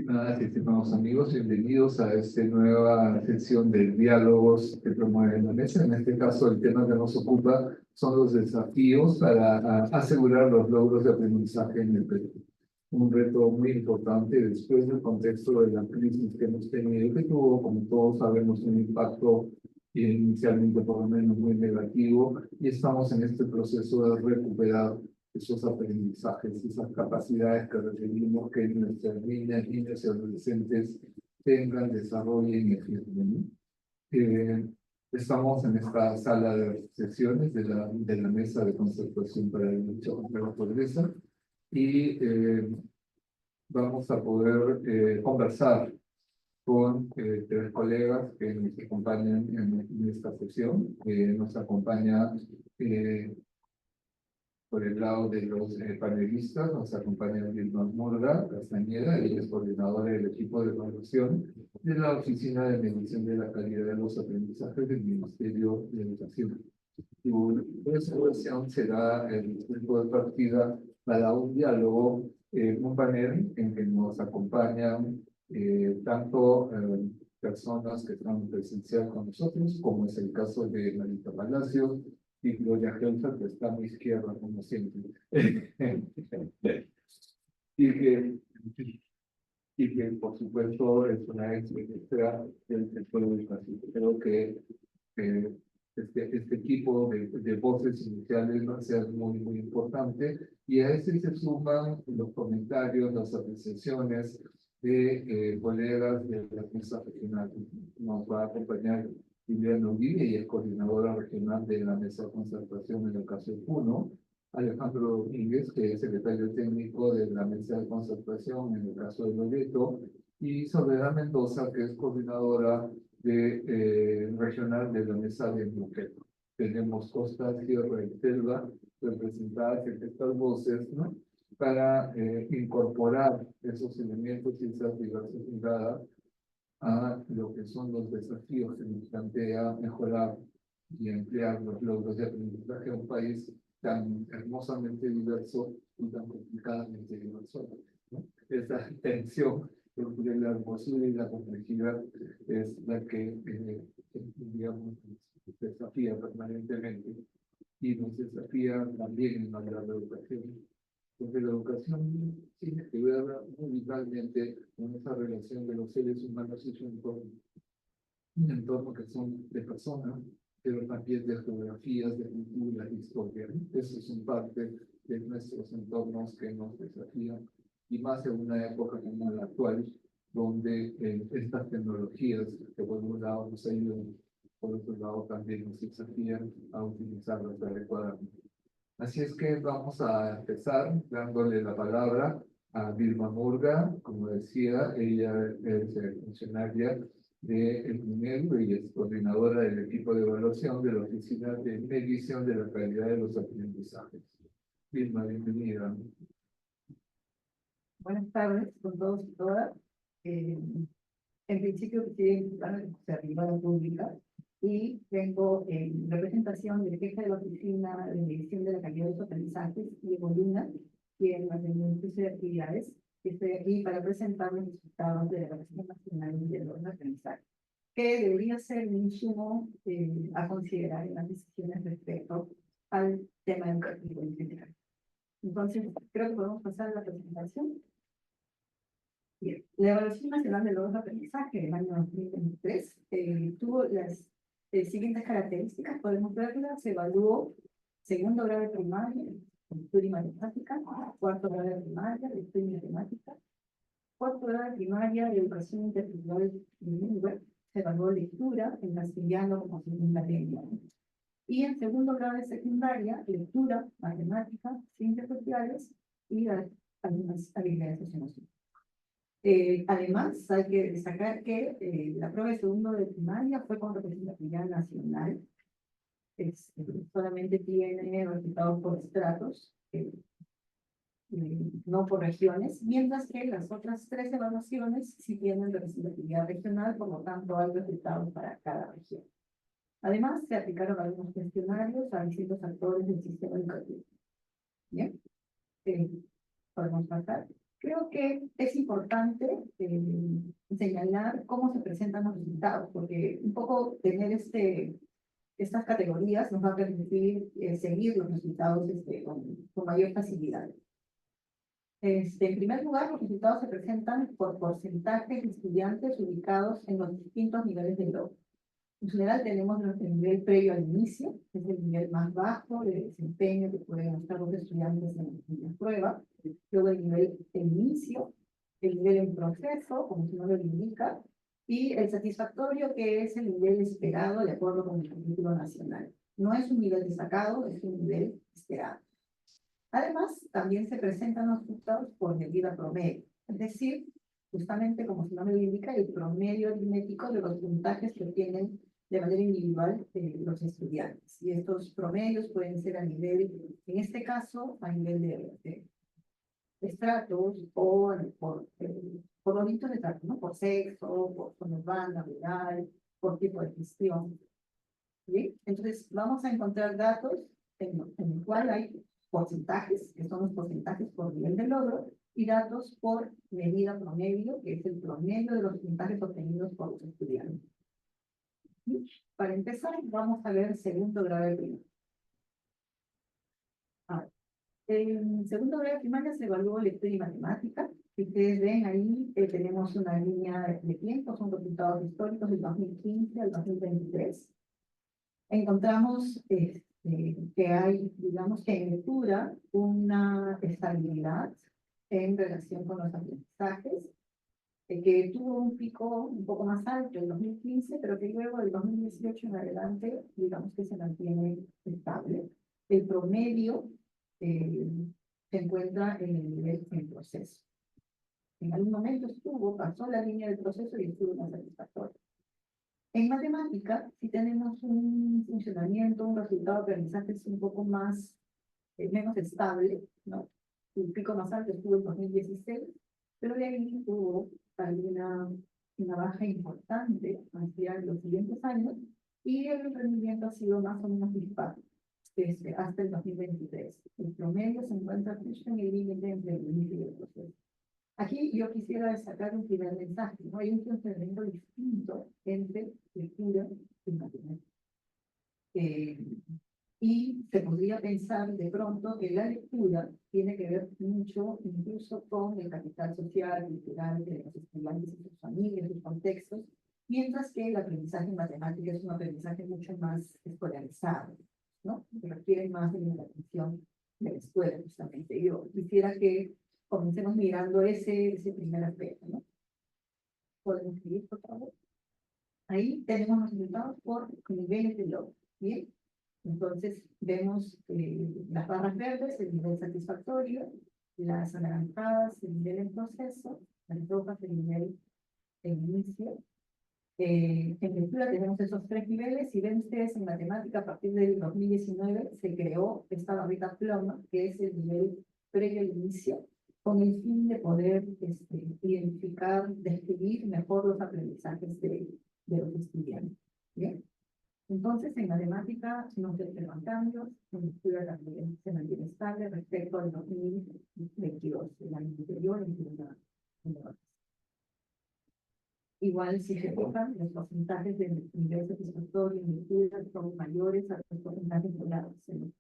Y nada, estimados amigos, bienvenidos a esta nueva sesión de diálogos que promueve la mesa. En este caso, el tema que nos ocupa son los desafíos para asegurar los logros de aprendizaje en el Perú. Un reto muy importante después del contexto de la crisis que hemos tenido, que tuvo, como todos sabemos, un impacto inicialmente por lo menos muy negativo, y estamos en este proceso de recuperar esos aprendizajes, esas capacidades que requerimos que nuestras niñas, niños y adolescentes tengan, desarrollen y ejerciten, ¿no? Estamos en esta sala de sesiones de la Mesa de Concertación para la Lucha contra la Pobreza y vamos a poder conversar con tres colegas que nos acompañan en esta sesión. Nos acompaña por el lado de los panelistas, nos acompaña Vilma Murga Castañeda, ella es coordinadora del equipo de evaluación de la Oficina de Medición de la Calidad de los Aprendizajes del Ministerio de Educación. Y esa evaluación será el punto de partida para un diálogo, un panel en que nos acompañan tanto personas que están presencial con nosotros, como es el caso de Marita Palacio, y Gloria Gelsa, que está a mi izquierda, como siempre. y, que, y que, por supuesto, es una ex ministra del sector de educación. Creo que este equipo de voces iniciales va a ser muy, muy importante. Y a ese se suman los comentarios, las apreciaciones de colegas de la mesa regional. Nos va a acompañar Liliana Uribe, y es coordinadora regional de la Mesa de Concertación en el caso de Puno. Alejandro Domínguez, que es secretario técnico de la Mesa de Concertación en el caso de Loreto, y Soledad Mendoza, que es coordinadora regional de la Mesa de Mujer. Tenemos Costa, Sierra y Selva representadas en estas voces, ¿no? Para incorporar esos elementos y esas diversas miradas a lo que son los desafíos que nos plantea mejorar y emplear los logros de aprendizaje en un país tan hermosamente diverso y tan complicadamente diverso, ¿no? Esa tensión entre la hermosura y la complejidad es la que, digamos, nos desafía permanentemente y nos desafía también en la educación. Porque la educación tiene que ver muy vitalmente con esa relación de los seres humanos y su entorno. Un entorno que son de personas, pero también de geografías, de culturas, de historia. Eso son parte de nuestros entornos que nos desafían, y más en una época como la actual, donde estas tecnologías que por un lado nos ayudan, por otro lado también nos desafían a utilizarlas adecuadamente. Así es que vamos a empezar dándole la palabra a Vilma Murga. Como decía, ella es funcionaria del MINEDU y es coordinadora del equipo de evaluación de la Oficina de Medición de la Calidad de los Aprendizajes. Vilma, bienvenida. Buenas tardes con todos y todas. En principio, quisiera invitar a la pública y vengo en representación del jefe de la Oficina de Medición de la Calidad de los Aprendizajes, Diego Luna, y en la administración de actividades. Estoy aquí para presentar los resultados de la Evaluación Nacional de los Aprendizajes, que debería ser un insumo a considerar en las decisiones respecto al tema educativo en general. Entonces, creo que podemos pasar a la presentación. Bien. La Evaluación Nacional de Logros de Aprendizaje del año 2023 tuvo las siguientes características. Podemos verlas. Se evaluó segundo grado de primaria, lectura y matemática; cuarto grado de primaria, lectura y matemática; cuarto grado de primaria, de educación intercultural bilingüe. Se evaluó lectura en castellano como segunda lengua. Y en segundo grado de secundaria, lectura, matemática, ciencias sociales y algunas habilidades socioemocionales. Además, hay que destacar que la prueba de segundo de primaria fue con representatividad nacional. Solamente tiene resultados por estratos, no por regiones, mientras que las otras tres evaluaciones sí tienen representatividad regional, por lo tanto hay resultados para cada región. Además, se aplicaron algunos cuestionarios a distintos actores del sistema educativo. Bien, podemos pasar. Creo que es importante señalar cómo se presentan los resultados, porque un poco tener estas categorías nos va a permitir seguir los resultados con mayor facilidad. En primer lugar, los resultados se presentan por porcentajes de estudiantes ubicados en los distintos niveles del logro. En general tenemos nuestro nivel previo al inicio, que es el nivel más bajo de desempeño que pueden mostrar los estudiantes en la prueba. Luego el nivel de inicio, el nivel en proceso, como su nombre lo indica, y el satisfactorio, que es el nivel esperado de acuerdo con el currículo nacional. No es un nivel destacado, es un nivel esperado. Además, también se presentan los resultados por medida promedio, es decir, justamente como su nombre lo indica, el promedio aritmético de los puntajes que obtienen de manera individual los estudiantes. Y estos promedios pueden ser a nivel, en este caso, a nivel de estratos o por los distintos estratos, ¿no? Por sexo, por zona urbana, rural, por tipo de gestión. ¿Sí? Entonces, vamos a encontrar datos en el cual hay porcentajes, que son los porcentajes por nivel de logro, y datos por medida promedio, que es el promedio de los puntajes obtenidos por los estudiantes. ¿Sí? Para empezar, vamos a ver segundo grado de primaria. En segundo grado de primaria se evaluó lectura y matemática. Si ustedes ven ahí, tenemos una línea de tiempo, son resultados históricos del 2015 al 2023. Encontramos que hay, digamos que en lectura, una estabilidad en relación con los aprendizajes, que tuvo un pico un poco más alto en 2015, pero que luego del 2018 en adelante, digamos que se mantiene estable. El promedio se encuentra en el nivel en proceso. En algún momento pasó la línea del proceso y estuvo más satisfactorio. En matemática, si tenemos un funcionamiento, un resultado de aprendizaje es un poco más, menos estable, ¿no? El pico más alto estuvo en 2016, pero de ahí hubo una baja importante hacia los siguientes años y el rendimiento ha sido más o menos dispar hasta el 2023. El promedio se encuentra justo en el límite entre el inicio y el proceso. Aquí yo quisiera destacar un primer mensaje, ¿no? Hay un funcionamiento distinto entre lectura y matemática. Y se podría pensar de pronto que la lectura tiene que ver mucho incluso con el capital social, cultural de los estudiantes y sus familias, sus contextos, mientras que el aprendizaje en matemática es un aprendizaje mucho más escolarizado, ¿no? Que requiere más de la atención de la escuela, justamente. Yo quisiera que comencemos mirando ese primer aspecto, ¿no? ¿Podemos seguir, por favor? Ahí tenemos los resultados por niveles de logro, ¿bien? Entonces, vemos las barras verdes, el nivel satisfactorio, las anaranjadas, el nivel en proceso, las rojas, el nivel en inicio. En lectura tenemos esos tres niveles, y ven ustedes en matemática, a partir del 2019 se creó esta barrita ploma, que es el nivel previo al inicio, con el fin de poder identificar, describir mejor los aprendizajes de los estudiantes. ¿Bien? Entonces, en matemática no se observan cambios, en lectura también se mantiene estable respecto al 2022, el año anterior en la Igual, si se fijan, los porcentajes de nivel satisfactorio en lectura son mayores a los porcentajes logrados en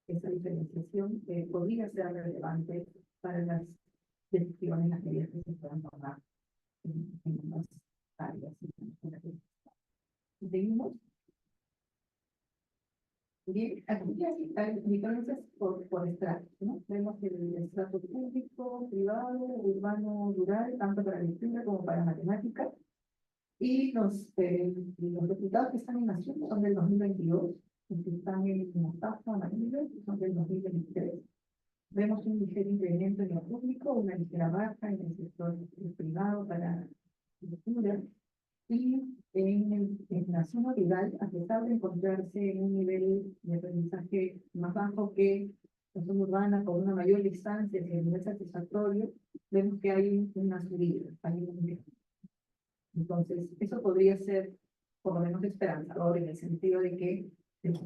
esa diferenciación podría ser relevante para las decisiones, las medidas que se puedan tomar en las áreas. ¿Seguimos? Bien, aquí hay diferencias por estratos, ¿no? Vemos el estrato público, privado, urbano, rural, tanto para lectura como para matemáticas. Y los resultados que están en azul son del 2022, los que están en mostaza amarillo son del 2023. Vemos un ligero incremento en lo público, una ligera baja en el sector privado para lectura. Y en la zona rural, a pesar de encontrarse en un nivel de aprendizaje más bajo que la zona urbana, con una mayor distancia y el nivel satisfactorio, vemos que hay una subida, hay un. Entonces, eso podría ser por lo menos esperanzador en el sentido de que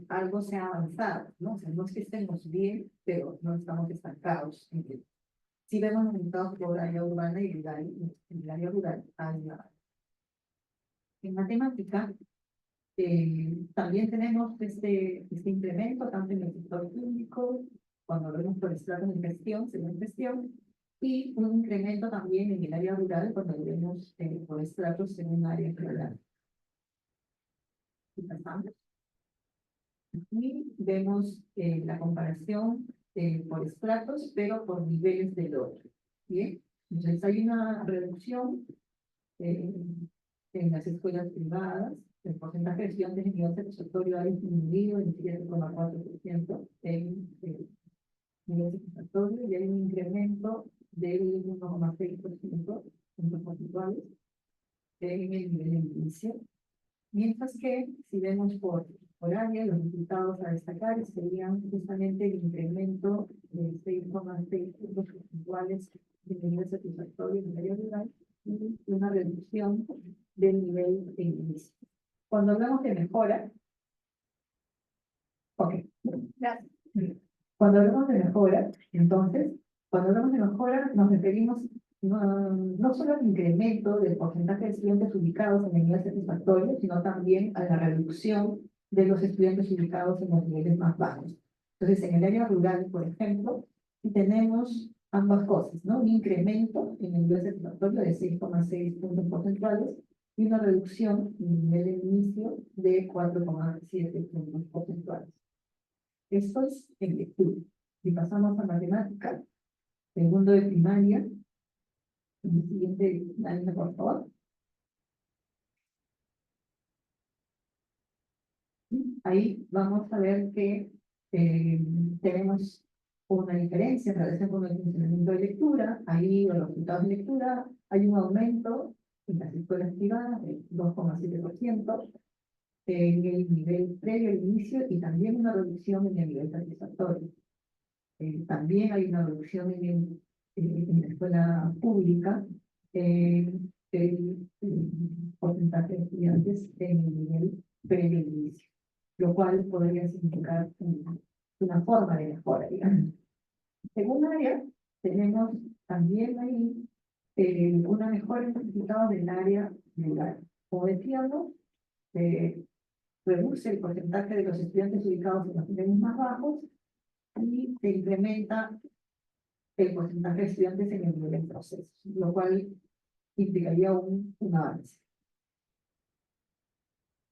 algo se ha avanzado, ¿no? O sea, no es que estemos bien, pero no estamos estancados en si vemos resultados por área urbana y rural, en el área rural, en matemática, también tenemos este incremento tanto en el sector público, cuando vemos por estratos de gestión, según gestión, y un incremento también en el área rural cuando lo vemos por estratos en un área rural. Y pasamos. Aquí vemos la comparación por estratos, pero por niveles de lodo. Bien, entonces hay una reducción eh, en las escuelas privadas. El porcentaje de estudiantes en nivel satisfactorio ha disminuido en 7,4% en nivel satisfactorio y hay un incremento del 1,6% en puntos porcentuales en el nivel de inicio. Mientras que, si vemos por área, los resultados a destacar serían justamente el incremento de 6,6 puntos porcentuales de nivel satisfactorio en el área rural y una reducción del nivel de inicio. Cuando hablamos de mejora, gracias. Cuando hablamos de mejora, entonces, cuando hablamos de mejora, nos referimos no solo al incremento del porcentaje de estudiantes ubicados en el nivel satisfactorio, sino también a la reducción de los estudiantes ubicados en los niveles más bajos. Entonces, en el área rural, por ejemplo, tenemos ambas cosas, ¿no? Un incremento en el nivel satisfactorio de 6,6 puntos porcentuales y una reducción en el nivel de inicio de 4,7 puntos porcentuales. Esto es en lectura. Si pasamos a matemática, segundo de primaria, el siguiente año, por favor. Ahí vamos a ver que tenemos una diferencia en relación con el funcionamiento de lectura. Ahí los resultados de lectura, hay un aumento en las escuelas privadas de 2,7%, en el nivel previo al inicio y también una reducción en el nivel satisfactorio. También hay una reducción en la escuela pública el porcentaje de estudiantes en el nivel previo al inicio, lo cual podría significar una forma de mejora, digamos. Según área, tenemos también ahí una mejora en los resultados del área rural. Como decíamos, reduce el porcentaje de los estudiantes ubicados en los niveles más bajos y se incrementa el porcentaje de estudiantes en el nivel de proceso, lo cual implicaría un avance.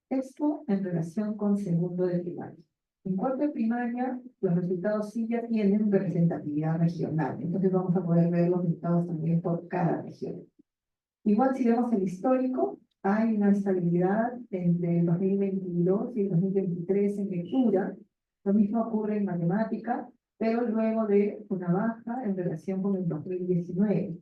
Esto en relación con segundo de primaria. En cuarto de primaria, los resultados sí ya tienen representatividad regional, entonces vamos a poder ver los resultados también por cada región. Igual si vemos el histórico, hay una estabilidad entre el 2022 y el 2023 en lectura. Lo mismo ocurre en matemática, pero luego de una baja en relación con el 2019.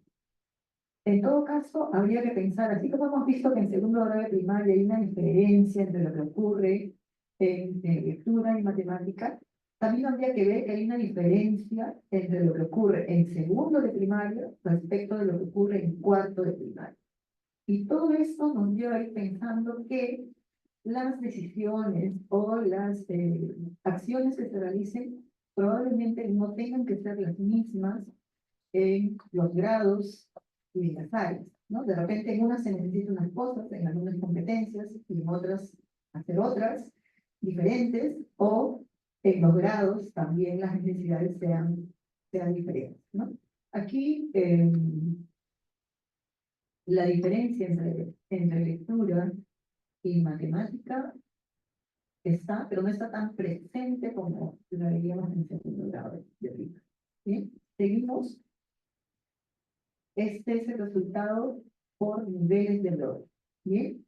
En todo caso, habría que pensar, así como hemos visto que en segundo grado de primaria hay una diferencia entre lo que ocurre en lectura y matemática, también habría que ver que hay una diferencia entre lo que ocurre en segundo de primaria respecto de lo que ocurre en cuarto de primaria. Y todo esto nos lleva a ir pensando que las decisiones o las acciones que se realicen probablemente no tengan que ser las mismas en los grados y en las áreas, ¿no? De repente en unas se necesitan unas cosas, en algunas competencias, y en otras hacer otras diferentes, o en los grados también las necesidades sean diferentes, ¿no? Aquí la diferencia entre lectura y matemática está, pero no está tan presente como la veíamos en segundo grado de primaria. ¿Bien? Seguimos. Este es el resultado por niveles de lodo. ¿Bien?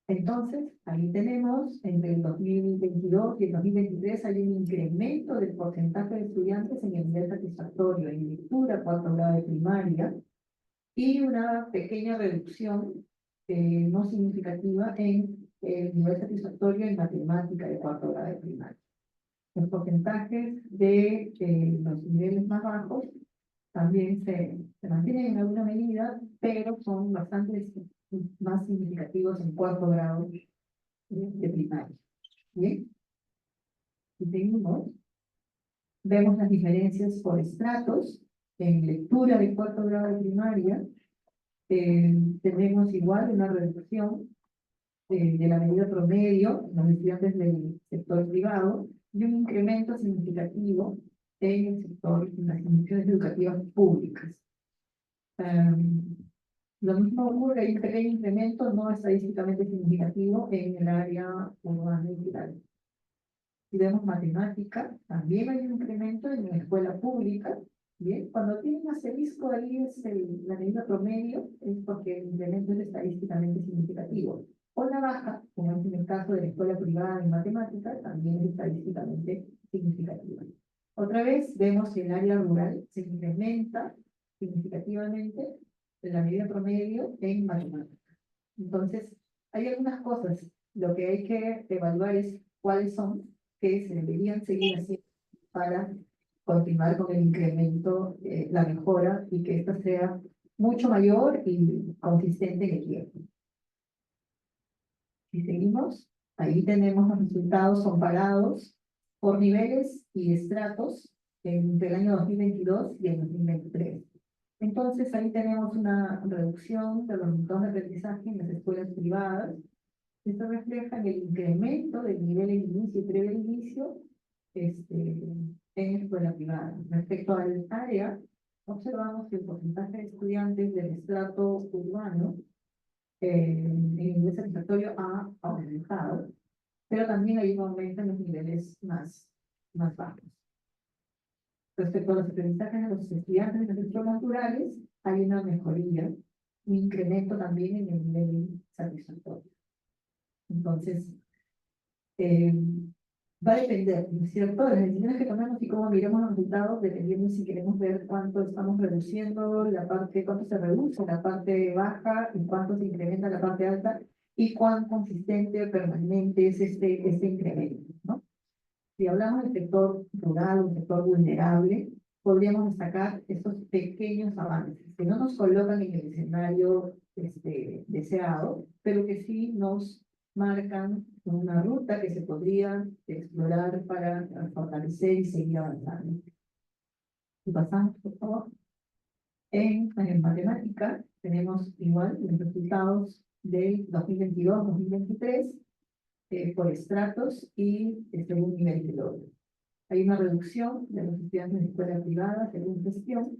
Entonces, ahí tenemos, entre el 2022 y el 2023 hay un incremento del porcentaje de estudiantes en el nivel satisfactorio en lectura, cuarto grado de primaria, y una pequeña reducción no significativa en el nivel satisfactorio en matemática de cuarto grado de primaria. Los porcentajes de los niveles más bajos también se mantienen en alguna medida, pero son bastante más significativos en cuarto grado de primaria. ¿Bien? Y seguimos. Vemos las diferencias por estratos en lectura de cuarto grado de primaria. Tenemos igual una reducción de la medida promedio en los estudiantes del sector privado y un incremento significativo en el sector de las instituciones educativas públicas. Lo mismo ocurre, hay un pequeño incremento no estadísticamente significativo en el área urbana y rural. Si vemos matemática, también hay un incremento en la escuela pública. Bien, cuando tiene un asterisco ahí es la medida promedio, es porque el incremento es estadísticamente significativo. O la baja, como es en el caso de la escuela privada en matemática, también es estadísticamente significativa. Otra vez vemos que el área rural se incrementa significativamente en la medida promedio en matemática. Entonces, hay algunas cosas, lo que hay que evaluar es cuáles son que se deberían seguir haciendo para continuar con el incremento, la mejora y que esta sea mucho mayor y consistente en el tiempo. Si seguimos, ahí tenemos los resultados comparados por niveles y estratos entre el año 2022 y el 2023. Entonces, ahí tenemos una reducción de los resultados de aprendizaje en las escuelas privadas. Esto refleja el incremento del nivel de inicio y previo inicio en escuela privada. Respecto al área, observamos que el porcentaje de estudiantes del estrato urbano en el nivel satisfactorio ha aumentado, pero también hay un aumento en los niveles más bajos. Respecto a los aprendizajes de los estudiantes de los entornos naturales, hay una mejoría, un incremento también en el nivel satisfactorio. Entonces, va a depender, ¿no es cierto?, de las decisiones que tomemos y cómo miremos los resultados, dependiendo si queremos ver cuánto estamos reduciendo la parte, cuánto se reduce la parte baja y cuánto se incrementa la parte alta y cuán consistente o permanente es este incremento, ¿no? Si hablamos del sector rural, un sector vulnerable, podríamos destacar estos pequeños avances que no nos colocan en el escenario deseado, pero que sí nos marcan una ruta que se podría explorar para fortalecer y seguir avanzando. Si pasamos, por favor. En matemática tenemos igual los resultados del 2022-2023 por estratos y según nivel de logro. Hay una reducción de los estudiantes de escuela privada según gestión,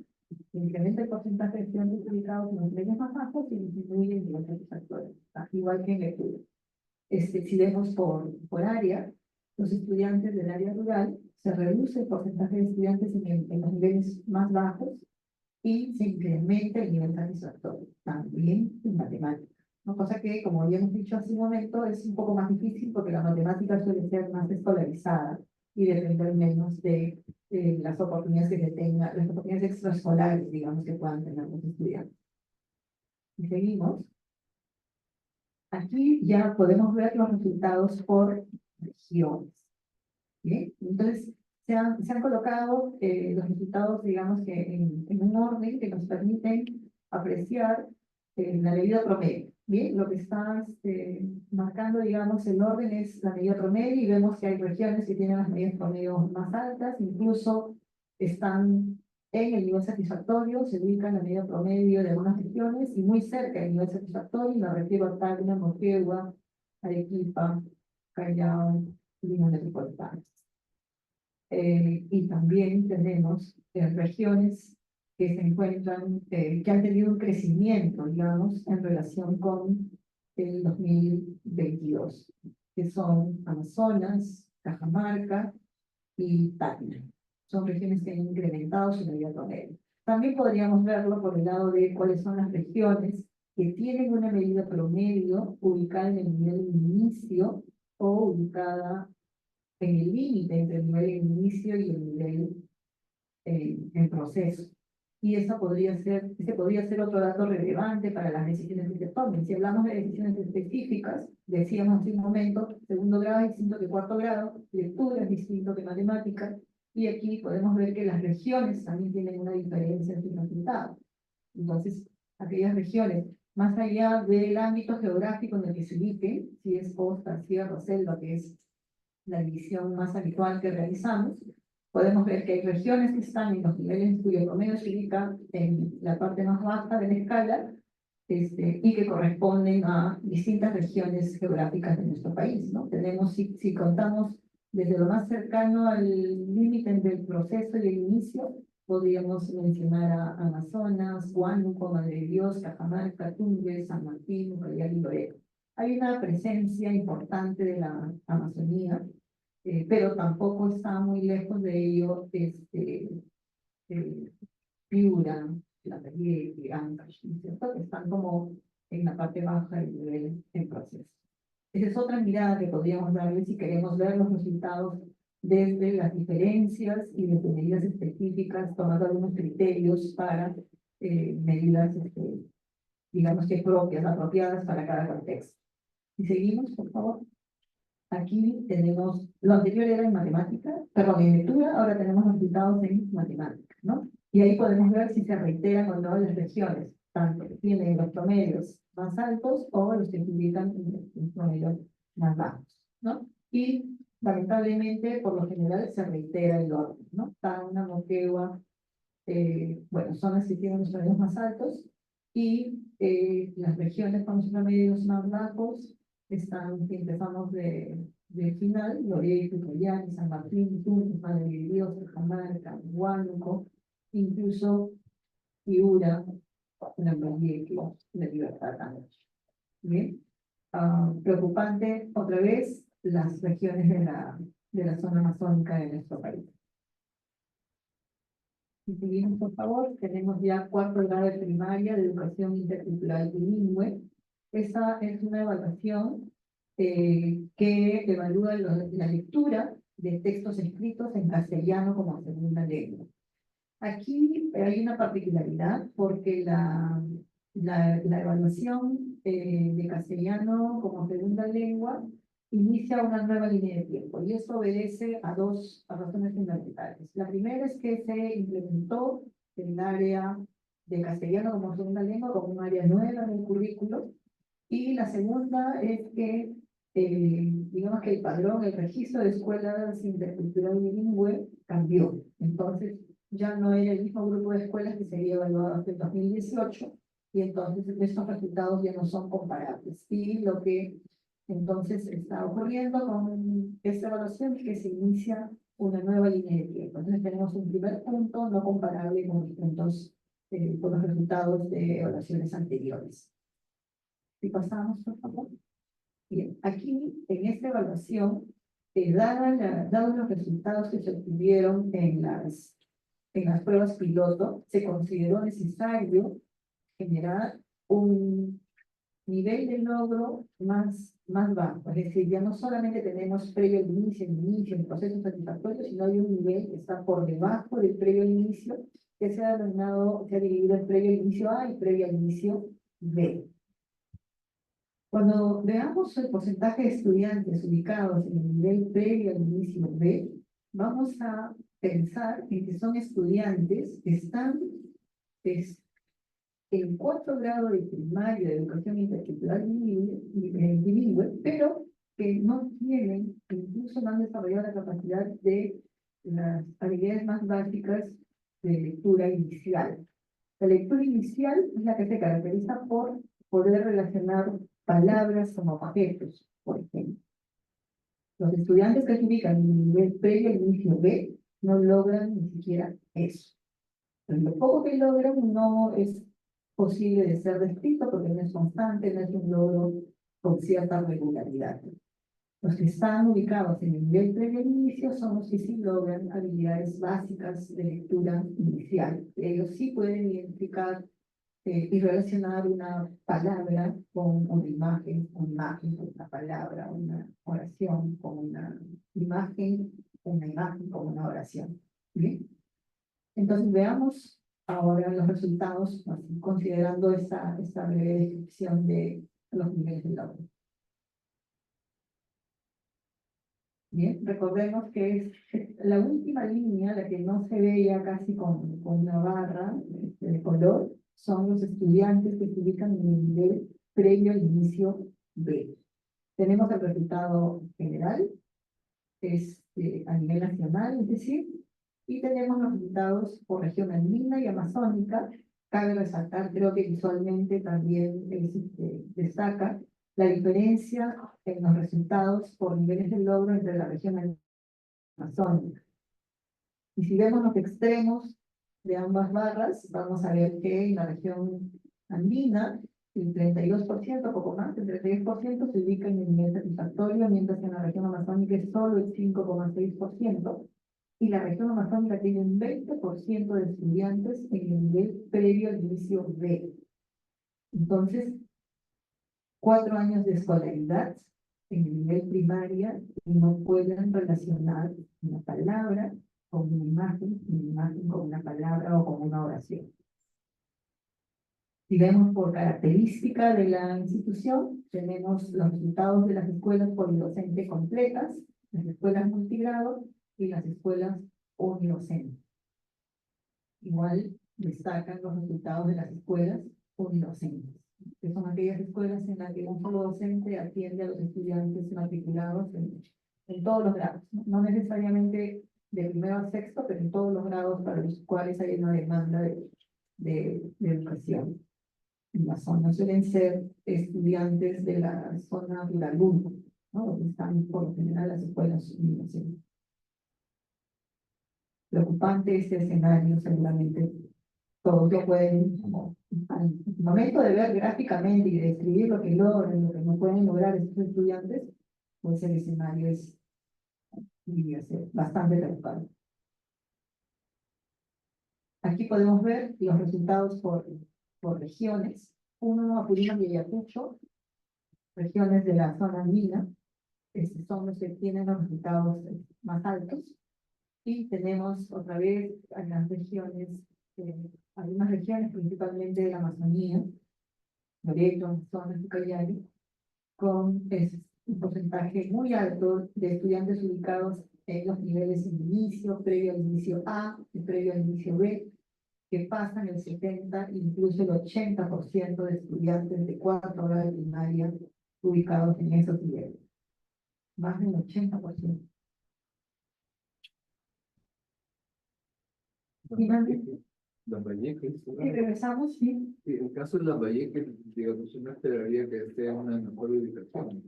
incrementa el porcentaje de estudiantes ubicados en los niveles más bajos y disminuye el nivel satisfactorio, igual que en lectura. Si vemos por área, los estudiantes del área rural se reduce el porcentaje de estudiantes en los niveles más bajos y se incrementa el nivel satisfactorio, también en matemáticas. ¿No? Cosa que, como habíamos dicho hace un momento, es un poco más difícil porque la matemática suele ser más escolarizada y depender menos de las oportunidades que se tengan, las oportunidades extraescolares, digamos, que puedan tener los estudiantes. Y seguimos. Aquí ya podemos ver los resultados por regiones. ¿Bien? Entonces, se han colocado los resultados, digamos, que en un orden que nos permiten apreciar la medida promedio. Bien, lo que está marcando, digamos, el orden es la medida promedio y vemos que hay regiones que tienen las medidas promedio más altas, incluso están en el nivel satisfactorio, se ubica en la medida promedio de algunas regiones y muy cerca del nivel satisfactorio, y me refiero a Tacna, Moquegua, Arequipa, Callao, Lima Metropolitana. Y también tenemos regiones que se encuentran, que han tenido un crecimiento, digamos, en relación con el 2022, que son Amazonas, Cajamarca y Tacna. Son regiones que han incrementado su medida promedio. También podríamos verlo por el lado de cuáles son las regiones que tienen una medida promedio ubicada en el nivel de inicio o ubicada en el límite entre el nivel de inicio y el nivel en proceso. Y ese podría ser otro dato relevante para las decisiones que se tomen. Si hablamos de decisiones específicas, decíamos hace un momento, segundo grado es distinto que cuarto grado, lectura es distinto que matemática, y aquí podemos ver que las regiones también tienen una diferencia en sus resultados. Entonces, aquellas regiones, más allá del ámbito geográfico en el que se ubiquen, si es costa, sierra, selva, que es la división más habitual que realizamos, Podemos ver que hay regiones que están en los niveles cuyo promedio se ubica en la parte más baja de la escala, y que corresponden a distintas regiones geográficas de nuestro país, ¿no? Tenemos, si contamos desde lo más cercano al límite del proceso y el inicio, podríamos mencionar a Amazonas, Huánuco, Madre de Dios, Cajamarca, Tumbes, San Martín, Ucayali y Loreto. Hay una presencia importante de la Amazonía, pero tampoco está muy lejos de ello Piura, Lambayeque, Ancash, ¿no es cierto? Que están como en la parte baja del nivel en proceso. Esa es otra mirada que podríamos darle si queremos ver los resultados desde las diferencias y desde medidas específicas, tomando algunos criterios para medidas, digamos que propias, apropiadas para cada contexto. Y seguimos, por favor. Aquí tenemos, lo anterior era en matemática, perdón, en lectura, ahora tenemos resultados en matemática, ¿no? Y ahí podemos ver si se reiteran o no las regiones, tanto que tienen los promedios más altos o los que publican los promedios más bajos, ¿no? Y lamentablemente, por lo general, se reitera el orden, ¿no? Tacna, Moquegua, bueno, son las que tienen los promedios más altos, y las regiones con los promedios más bajos están, si empezamos de final, Loreto, Coyani, San Martín, Tumbes, Madre de Dios, Cajamarca, Huánuco, incluso Piura, Lambayeque, La Libertad también. Bien. Preocupante, otra vez, las regiones de la zona amazónica de nuestro país. Si seguimos, por favor, tenemos ya cuarto grado de primaria de educación intercultural bilingüe. Esa es una evaluación que evalúa la lectura de textos escritos en castellano como segunda lengua. Aquí hay una particularidad porque la evaluación de castellano como segunda lengua inicia una nueva línea de tiempo, y eso obedece a razones fundamentales. La primera es que se implementó el área de castellano como segunda lengua como un área nueva en el currículo, y la segunda es que, digamos que el padrón, el registro de escuelas intercultural bilingüe cambió. Entonces, ya no era el mismo grupo de escuelas que se había evaluado hasta el 2018, y entonces estos resultados ya no son comparables. Y lo que entonces está ocurriendo con esta evaluación es que se inicia una nueva línea de tiempo. Entonces tenemos un primer punto no comparable con los puntos, con los resultados de evaluaciones anteriores. Si pasamos, por favor. Bien, aquí en esta evaluación, dados los resultados que se obtuvieron en las pruebas piloto, se consideró necesario generar un nivel de logro más bajo. Es decir, ya no solamente tenemos previo al inicio, el proceso satisfactorio, sino hay un nivel que está por debajo del previo al inicio, que se ha dividido en previo al inicio A y previo al inicio B. Cuando veamos el porcentaje de estudiantes ubicados en el nivel previo al inicio B, vamos a pensar en que son estudiantes que están en cuarto grado de primaria de educación intercultural bilingüe, pero que no tienen, incluso no han desarrollado la capacidad de las habilidades más básicas de lectura inicial. La lectura inicial es la que se caracteriza por poder relacionar palabras como objetos, por ejemplo. Los estudiantes que se ubican en el nivel previo al inicio B no logran ni siquiera eso. Pero lo poco que logran no es posible de ser descrito porque no es constante, no es un logro con cierta regularidad. Los que están ubicados en el nivel previo al inicio son los que sí logran habilidades básicas de lectura inicial. Ellos sí pueden identificar y relacionar una palabra con una imagen con una palabra, una oración con una imagen con una oración. ¿Bien? Entonces veamos ahora los resultados, así, considerando esta breve descripción de los niveles de logro. Bien, recordemos que es la última línea, la que no se ve ya casi con una barra de color, son los estudiantes que se ubican en el nivel previo al inicio B. Tenemos el resultado general, a nivel nacional, es decir, Y tenemos los resultados por región andina y amazónica. Cabe resaltar, creo que visualmente también destaca la diferencia en los resultados por niveles de logro entre la región andina y amazónica. Y si vemos los extremos de ambas barras, vamos a ver que en la región andina, el 32%, poco más, el 32% se ubica en el nivel satisfactorio, mientras que en la región amazónica es solo el 5,6%, y la región amazónica tiene un 20% de estudiantes en el nivel previo al inicio B. Entonces, 4 años de escolaridad en el nivel primaria y no pueden relacionar una palabra con una imagen con una palabra o con una oración. Si vemos por característica de la institución, tenemos los resultados de las escuelas polidocente completas, las escuelas multigrado y las escuelas unidocente. Igual destacan los resultados de las escuelas unidocentes, que son aquellas escuelas en las que un solo docente atiende a los estudiantes matriculados en todos los grados, no necesariamente de primero a sexto, pero en todos los grados para los cuales hay una demanda de educación. En la zona suelen ser estudiantes de la zona rural 1, ¿no? Donde están por lo general las escuelas universitarias. Preocupante este escenario, seguramente todos lo pueden, como, al momento de ver gráficamente y de describir lo que logran, lo que no pueden lograr estos estudiantes, pues el escenario es, diría ser, bastante preocupante. Aquí podemos ver los resultados por regiones. Uno, Apurímac y Ayacucho, regiones de la zona andina, son los que tienen los resultados más altos. Y tenemos otra vez a las regiones, algunas regiones, principalmente de la Amazonía, Loreto, Amazonas y Callari, con un porcentaje muy alto de estudiantes ubicados en los niveles de inicio, previo al inicio A y previo al inicio B, que pasan el 70, incluso el 80% de estudiantes de 4 horas de primaria ubicados en esos niveles. Más del 80%. Finalmente, Lambayeque, y regresamos, sí. sí, el caso de Lambayeque, digamos, uno esperaría que sea una mejor ubicación.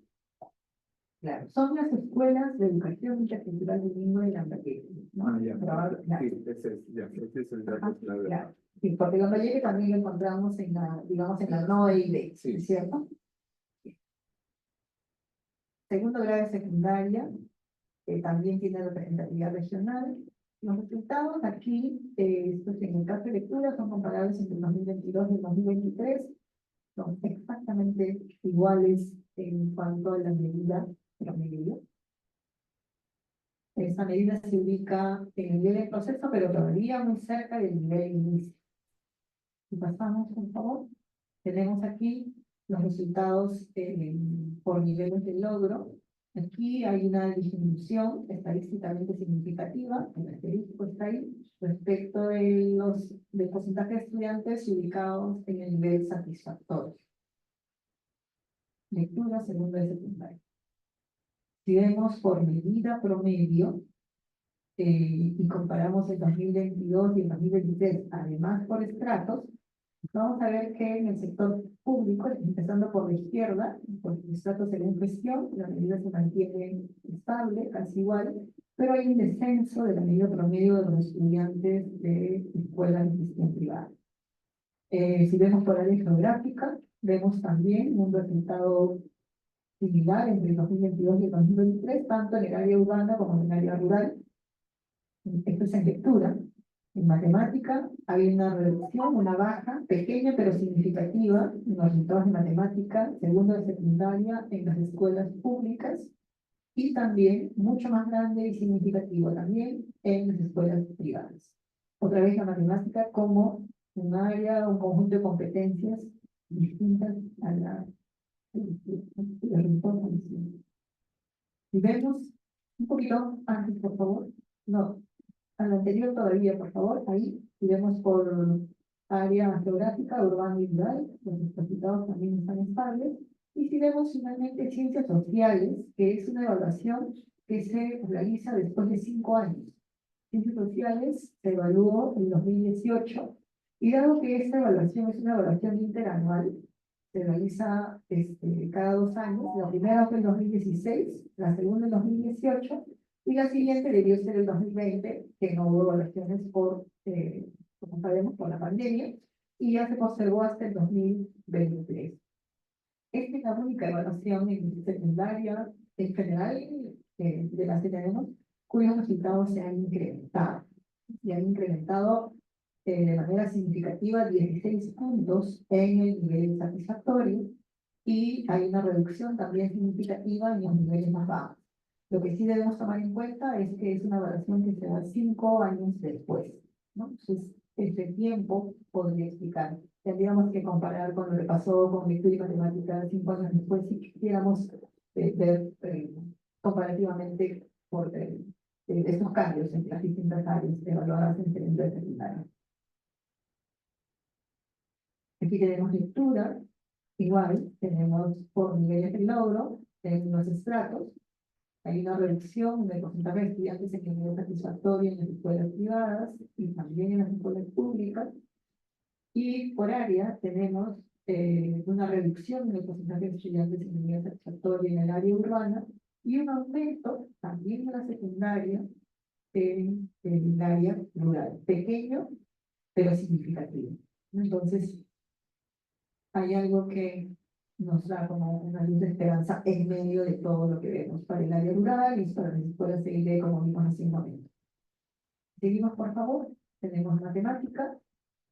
Claro, son las escuelas de educación intercultural bilingüe de Lambayeque, ¿no? Ah, ya. Claro. Sí, ese es el dato Ajá, clave. claro. Sí, porque Lambayeque también lo encontramos en la, digamos, en la NOEID, Sí. ¿cierto? Segundo grado de secundaria, también tiene representatividad regional. Los resultados aquí, pues en el caso de lectura, son comparables entre el 2022 y el 2023. Son exactamente iguales en cuanto a la medida promedio. Esta medida se ubica en el nivel de proceso, pero todavía muy cerca del nivel de inicio. Si pasamos, por favor, tenemos aquí los resultados por niveles de logro. Aquí hay una disminución estadísticamente significativa, el asterisco está ahí, respecto del porcentaje de estudiantes ubicados en el nivel satisfactorio. Lectura, segundo de secundaria. Si vemos por medida promedio, y comparamos el 2022 y el 2023, además por estratos, vamos a ver que en el sector público, empezando por la izquierda, por el estrato según gestión, la medida se mantiene estable, casi igual, pero hay un descenso de la medida promedio de los estudiantes de escuelas de gestión privada. Si vemos por área geográfica, vemos también un resultado similar entre el 2022 y el 2023, tanto en el área urbana como en el área rural. Esto es en lectura. En matemática hay una reducción, una baja, pequeña pero significativa en los resultados de matemática, segundo de secundaria, en las escuelas públicas, y también mucho más grande y significativo también en las escuelas privadas. Otra vez la matemática como un área, un conjunto de competencias distintas a la si vemos un poquito antes, por favor, no, al anterior todavía, por favor, ahí, si vemos por área geográfica, urbana y rural, los resultados también están estables, y si vemos finalmente ciencias sociales, que es una evaluación que se realiza después de 5 años. Ciencias sociales se evaluó en 2018 y dado que esta evaluación es una evaluación interanual, se realiza cada 2 años. La primera fue en 2016, la segunda en 2018 y la siguiente debió ser el 2020, que no hubo evaluaciones como sabemos, por la pandemia, y ya se postergó hasta el 2023. Esta es la única evaluación en secundaria en general de las que tenemos, cuyos resultados se han incrementado. Y han incrementado de manera significativa 16 puntos en el nivel satisfactorio y hay una reducción también significativa en los niveles más bajos. Lo que sí debemos tomar en cuenta es que es una evaluación que se da 5 años después, ¿no? Entonces, este tiempo podría explicar. Tendríamos que comparar con lo que pasó con lectura y matemáticas 5 años después si quisiéramos ver comparativamente por estos cambios en las distintas áreas evaluadas en diferentes secundarias. Aquí tenemos lectura, igual tenemos por niveles de logro en los estratos. Hay una reducción del porcentaje de estudiantes en el nivel satisfactorio en las escuelas privadas y también en las escuelas públicas. Y por área tenemos una reducción del porcentaje de estudiantes en el nivel satisfactorio en el área urbana y un aumento también en la secundaria en el área rural. Pequeño, pero significativo. Entonces, hay algo que nos da como una luz de esperanza en medio de todo lo que vemos para el área rural y para las escuelas de ID como vimos hace un momento. Seguimos, por favor. Tenemos matemática,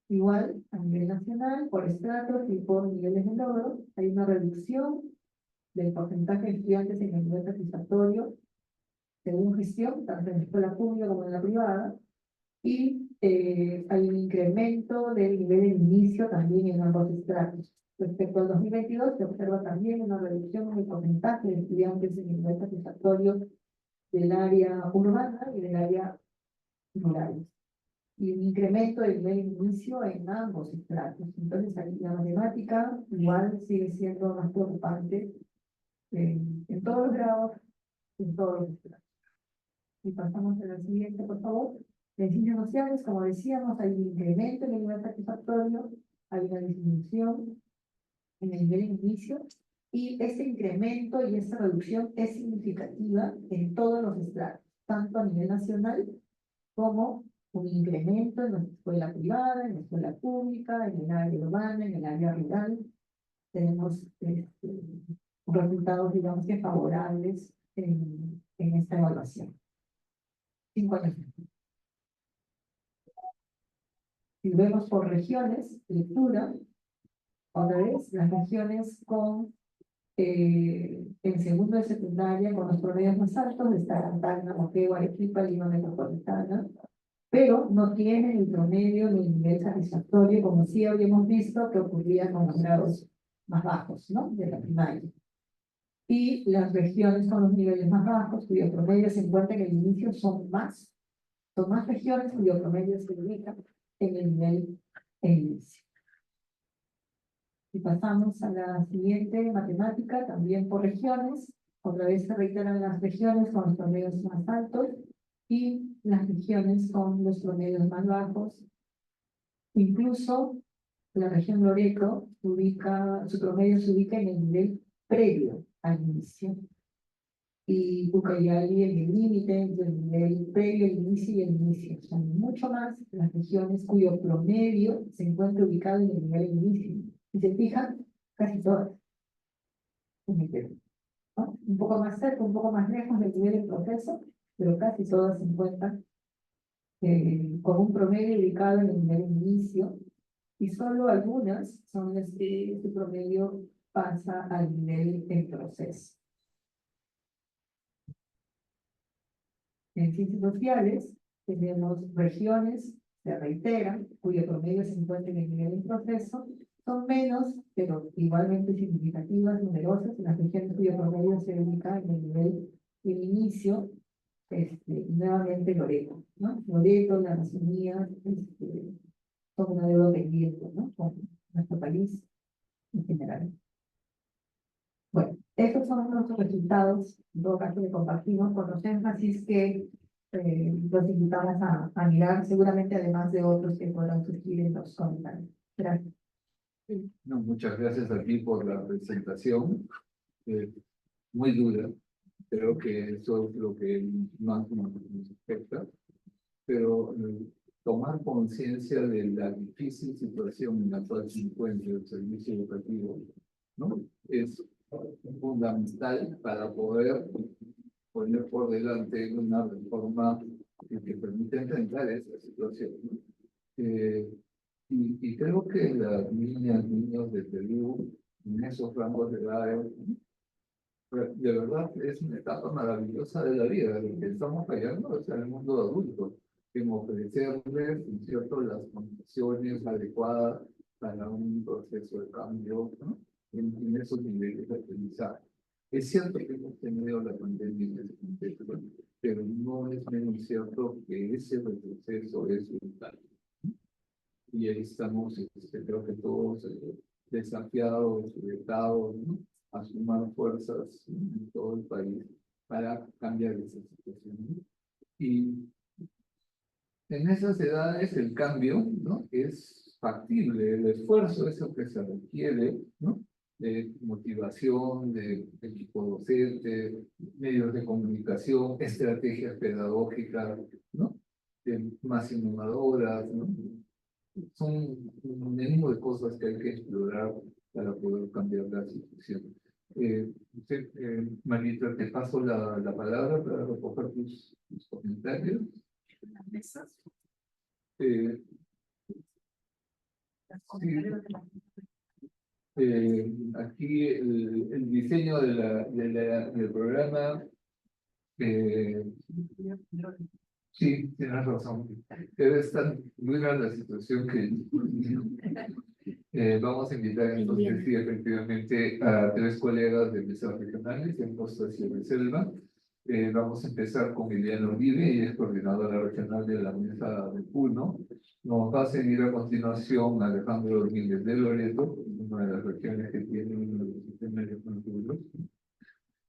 igual a nivel nacional, por estratos y por niveles de logro. Hay una reducción del porcentaje de estudiantes en el nivel satisfactorio según gestión, tanto en la escuela pública como en la privada. Y hay un incremento del nivel de inicio también en ambos estratos. Respecto al 2022, se observa también una reducción en el porcentaje de estudiantes en el nivel satisfactorio del área urbana y del área rural. Y un incremento del nivel de inicio en ambos estratos. Entonces, aquí la matemática igual sigue siendo más preocupante en todos los grados, en todos los estratos. Y pasamos a la siguiente, por favor. En ciencias sociales, como decíamos, hay un incremento en el nivel satisfactorio, hay una disminución en el nivel de inicio, y este incremento y esta reducción es significativa en todos los estratos, tanto a nivel nacional como un incremento en la escuela privada, en la escuela pública, en el área urbana, en el área rural. Tenemos resultados, digamos que favorables en esta evaluación. 5 años. Si vemos por regiones, lectura, otra vez, las regiones con en segundo de secundaria, con los promedios más altos, está Santana, Moquegua, Arequipa, Lima Metropolitana, pero no tienen el promedio ni el nivel satisfactorio, como sí habíamos visto que ocurría con los grados más bajos, ¿no? De la primaria. Y las regiones con los niveles más bajos, cuyo promedio se encuentra en el inicio, son más regiones cuyo promedio se ubica en el nivel de inicio. Y pasamos a la siguiente, matemática, también por regiones. Otra vez se reiteran las regiones con los promedios más altos y las regiones con los promedios más bajos. Incluso la región Loreto su promedio se ubica en el nivel previo al inicio. Y Ucayali en el límite entre el nivel previo al inicio y el inicio. Son mucho más las regiones cuyo promedio se encuentra ubicado en el nivel de inicio. Si se fijan, casi todas. ¿No? Un poco más cerca, un poco más lejos del nivel de proceso, pero casi todas se encuentran con un promedio ubicado en el nivel de inicio, y solo algunas son las que su promedio pasa al nivel de proceso. En ciencias sociales tenemos regiones, se reiteran, cuyo promedio se encuentra en el nivel de proceso, son menos, pero igualmente significativas, numerosas, las regiones cuyo promedio se ubica en el nivel de inicio, nuevamente Loreto, ¿no? Loreto, la Amazonía, son una deuda pendiente, ¿no? Con nuestro país en general. Bueno, estos son nuestros resultados, en todo caso que compartimos con los énfasis que los invitamos a mirar, seguramente además de otros que podrán surgir en los comentarios. Gracias. No, muchas gracias a ti por la presentación, muy dura. Creo que eso es lo que más nos afecta, pero tomar conciencia de la difícil situación en la cual se encuentra el servicio educativo, ¿no? Es fundamental para poder poner por delante una reforma que permita enfrentar esa situación, ¿no? Y creo que las niñas, niños de Perú, en esos rangos de edad, de verdad es una etapa maravillosa de la vida. Lo que estamos fallando es el mundo adulto, en ofrecerles, ¿cierto?, las condiciones adecuadas para un proceso de cambio, ¿no?, en esos niveles de aprendizaje. Es cierto que hemos tenido la pandemia en ese contexto, pero no es menos cierto que ese retroceso es brutal. Y ahí estamos, creo que todos desafiados, retados, ¿no?, a sumar fuerzas en todo el país para cambiar esa situación, ¿no? Y en esas edades el cambio, ¿no?, es factible, el esfuerzo es lo que se requiere, ¿no?, de motivación, de equipo docente, medios de comunicación, estrategias pedagógicas, ¿no?, más innovadoras, ¿no? Son un mínimo de cosas que hay que explorar para poder cambiar la situación. Marita, te paso la palabra para recoger tus comentarios. Eh, Aquí el diseño del programa, sí, tienes razón. Es tan dura la situación que vamos a invitar entonces, sí, efectivamente, a 3 colegas de mesas regionales en Costa Sierra y Selva. Vamos a empezar con Liliana Uribe, ella es coordinadora regional de la mesa de Puno. Nos va a seguir a continuación Alejandro Domínguez de Loreto, una de las regiones que tiene uno de los sistemas de control,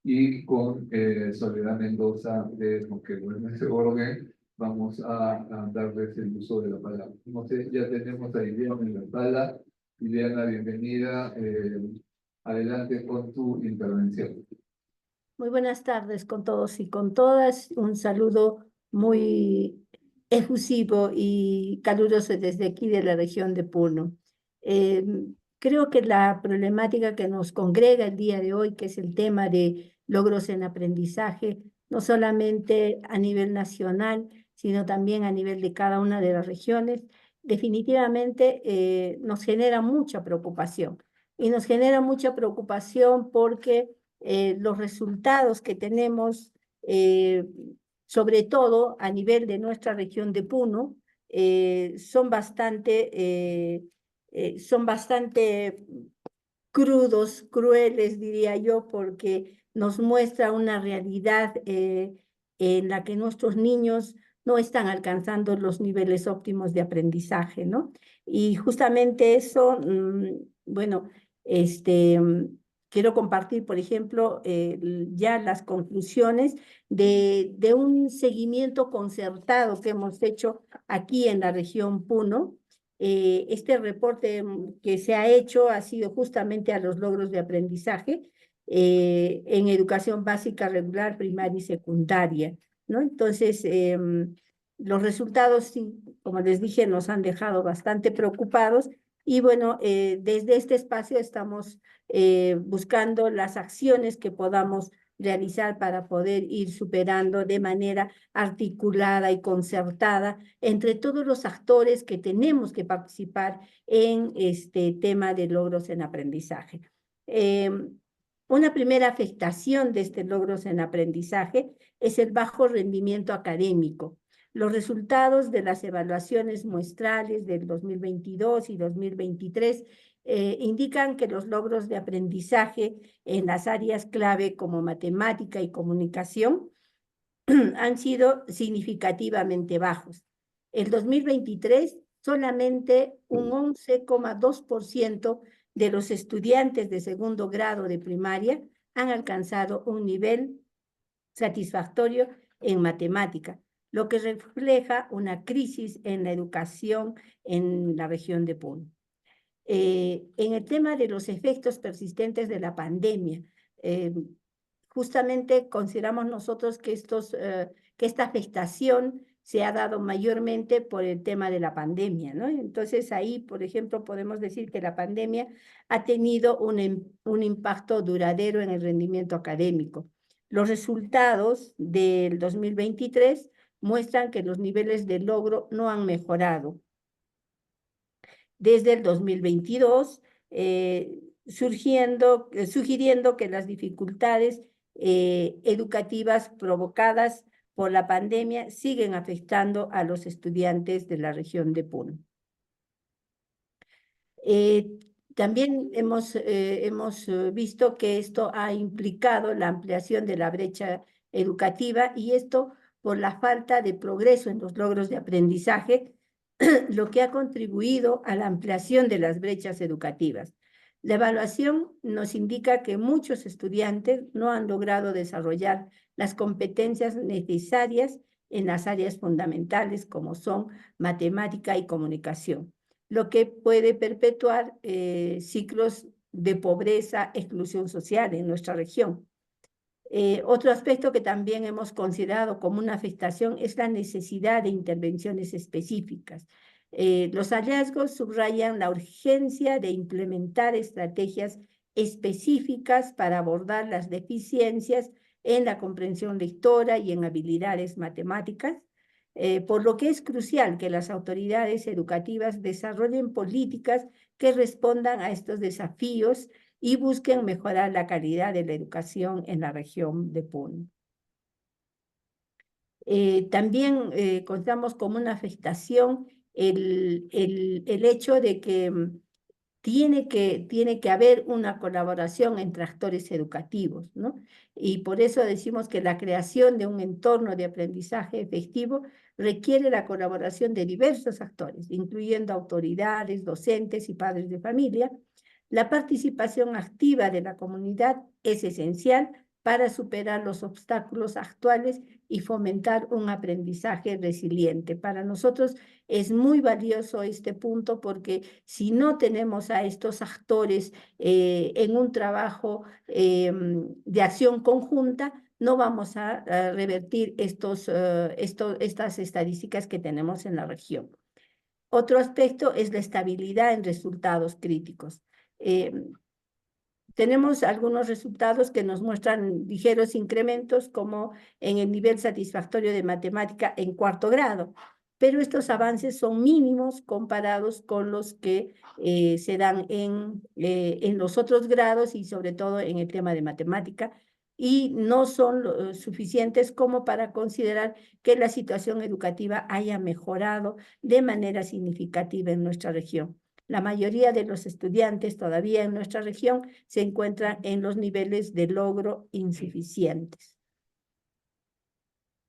y con Soledad Mendoza de Moquegua. En ese orden vamos a darles el uso de la palabra. No sé, ya tenemos a Ileana en la sala. Ileana, bienvenida. Adelante con tu intervención. Muy buenas tardes con todos y con todas. Un saludo muy efusivo y caluroso desde aquí de la región de Puno. Creo que la problemática que nos congrega el día de hoy, que es el tema de logros en aprendizaje, no solamente a nivel nacional, sino también a nivel de cada una de las regiones, definitivamente nos genera mucha preocupación. Y nos genera mucha preocupación porque los resultados que tenemos, sobre todo a nivel de nuestra región de Puno, son bastante crudos, crueles, diría yo, porque nos muestra una realidad en la que nuestros niños no están alcanzando los niveles óptimos de aprendizaje, ¿no? Y justamente eso, bueno, quiero compartir, por ejemplo, ya las conclusiones de un seguimiento concertado que hemos hecho aquí en la región Puno. Este reporte que se ha hecho ha sido justamente a los logros de aprendizaje en educación básica regular, primaria y secundaria, ¿no? Entonces, los resultados, sí, como les dije, nos han dejado bastante preocupados y bueno, desde este espacio estamos buscando las acciones que podamos realizar para poder ir superando de manera articulada y concertada entre todos los actores que tenemos que participar en este tema de logros en aprendizaje. Una primera afectación de este logros en aprendizaje es el bajo rendimiento académico. Los resultados de las evaluaciones muestrales del 2022 y 2023 indican que los logros de aprendizaje en las áreas clave como matemática y comunicación han sido significativamente bajos. El 2023, solamente un 11,2% de los estudiantes de segundo grado de primaria han alcanzado un nivel satisfactorio en matemática, lo que refleja una crisis en la educación en la región de Puno. En el tema de los efectos persistentes de la pandemia, justamente consideramos nosotros que, que esta afectación se ha dado mayormente por el tema de la pandemia, ¿no? Entonces ahí, por ejemplo, podemos decir que la pandemia ha tenido un impacto duradero en el rendimiento académico. Los resultados del 2023 muestran que los niveles de logro no han mejorado. Desde el 2022, sugiriendo que las dificultades educativas provocadas por la pandemia siguen afectando a los estudiantes de la región de Puno. También hemos visto que esto ha implicado la ampliación de la brecha educativa y esto por la falta de progreso en los logros de aprendizaje, lo que ha contribuido a la ampliación de las brechas educativas. La evaluación nos indica que muchos estudiantes no han logrado desarrollar las competencias necesarias en las áreas fundamentales como son matemática y comunicación, lo que puede perpetuar ciclos de pobreza, exclusión social en nuestra región. Otro aspecto que también hemos considerado como una afectación es la necesidad de intervenciones específicas. Los hallazgos subrayan la urgencia de implementar estrategias específicas para abordar las deficiencias en la comprensión lectora y en habilidades matemáticas, por lo que es crucial que las autoridades educativas desarrollen políticas que respondan a estos desafíos y busquen mejorar la calidad de la educación en la región de Puno. También contamos como una afectación el hecho de que tiene que haber una colaboración entre actores educativos, ¿no? Y por eso decimos que la creación de un entorno de aprendizaje efectivo requiere la colaboración de diversos actores, incluyendo autoridades, docentes y padres de familia. La participación activa de la comunidad es esencial para superar los obstáculos actuales y fomentar un aprendizaje resiliente. Para nosotros es muy valioso este punto porque si no tenemos a estos actores en un trabajo de acción conjunta, no vamos a revertir estas estadísticas que tenemos en la región. Otro aspecto es la estabilidad en resultados críticos. Tenemos algunos resultados que nos muestran ligeros incrementos, como en el nivel satisfactorio de matemática en 4º grado, pero estos avances son mínimos comparados con los que se dan en los otros grados y sobre todo en el tema de matemática, y no son suficientes como para considerar que la situación educativa haya mejorado de manera significativa en nuestra región. La mayoría de los estudiantes todavía en nuestra región se encuentran en los niveles de logro insuficientes.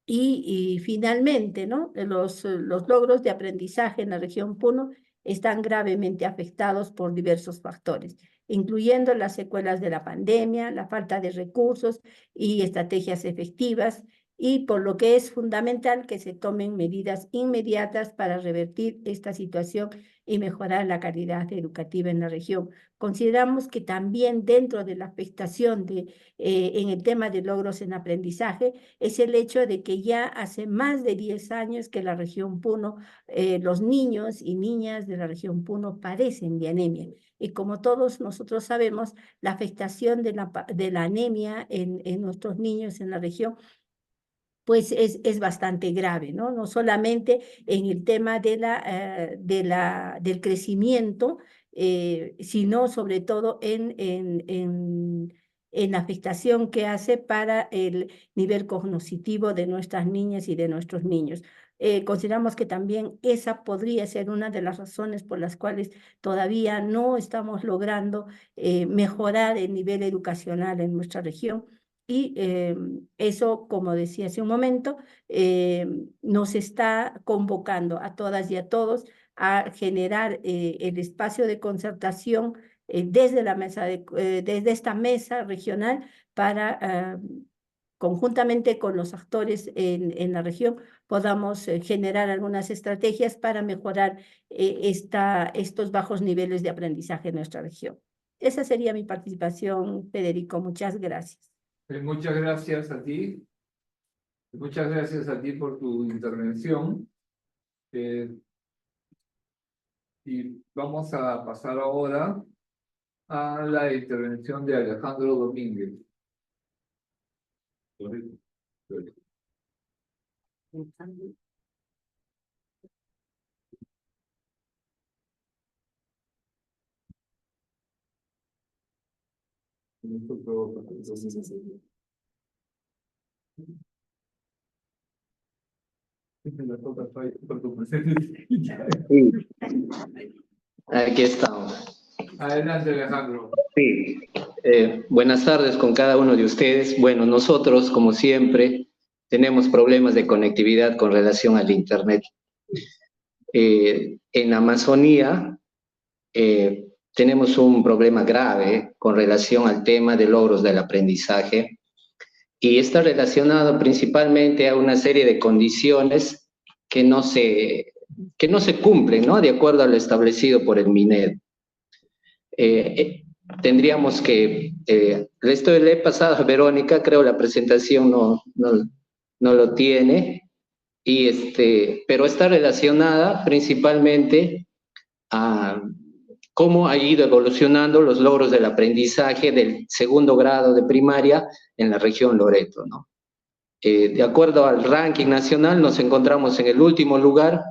Y finalmente, ¿no? Los logros de aprendizaje en la región Puno están gravemente afectados por diversos factores, incluyendo las secuelas de la pandemia, la falta de recursos y estrategias efectivas, y por lo que es fundamental que se tomen medidas inmediatas para revertir esta situación y mejorar la calidad educativa en la región. Consideramos que también dentro de la afectación en el tema de logros en aprendizaje es el hecho de que ya hace más de 10 años que la región Puno, los niños y niñas de la región Puno padecen de anemia. Y como todos nosotros sabemos, la afectación de la anemia en nuestros niños en la región pues es bastante grave, ¿no? No solamente en el tema del crecimiento, sino sobre todo en la afectación que hace para el nivel cognitivo de nuestras niñas y de nuestros niños. Consideramos que también esa podría ser una de las razones por las cuales todavía no estamos logrando mejorar el nivel educacional en nuestra región. Y eso, como decía hace un momento, nos está convocando a todas y a todos a generar el espacio de concertación desde esta mesa regional para conjuntamente con los actores en la región, podamos generar algunas estrategias para mejorar estos bajos niveles de aprendizaje en nuestra región. Esa sería mi participación, Federico. Muchas gracias. Muchas gracias a ti. Muchas gracias a ti por tu intervención. Y vamos a pasar ahora a la intervención de Alejandro Domínguez. Sí, aquí estamos. Adelante, Alejandro. Sí, buenas tardes con cada uno de ustedes. Bueno, nosotros, como siempre, tenemos problemas de conectividad con relación al Internet. En Amazonía tenemos un problema grave con relación al tema de logros del aprendizaje y está relacionado principalmente a una serie de condiciones que no se cumplen, ¿no? De acuerdo a lo establecido por el MINED. Tendríamos que, le he pasado a Verónica, creo la presentación no lo tiene, pero está relacionada principalmente a cómo ha ido evolucionando los logros del aprendizaje del segundo grado de primaria en la región Loreto, ¿no? De acuerdo al ranking nacional, nos encontramos en el último lugar,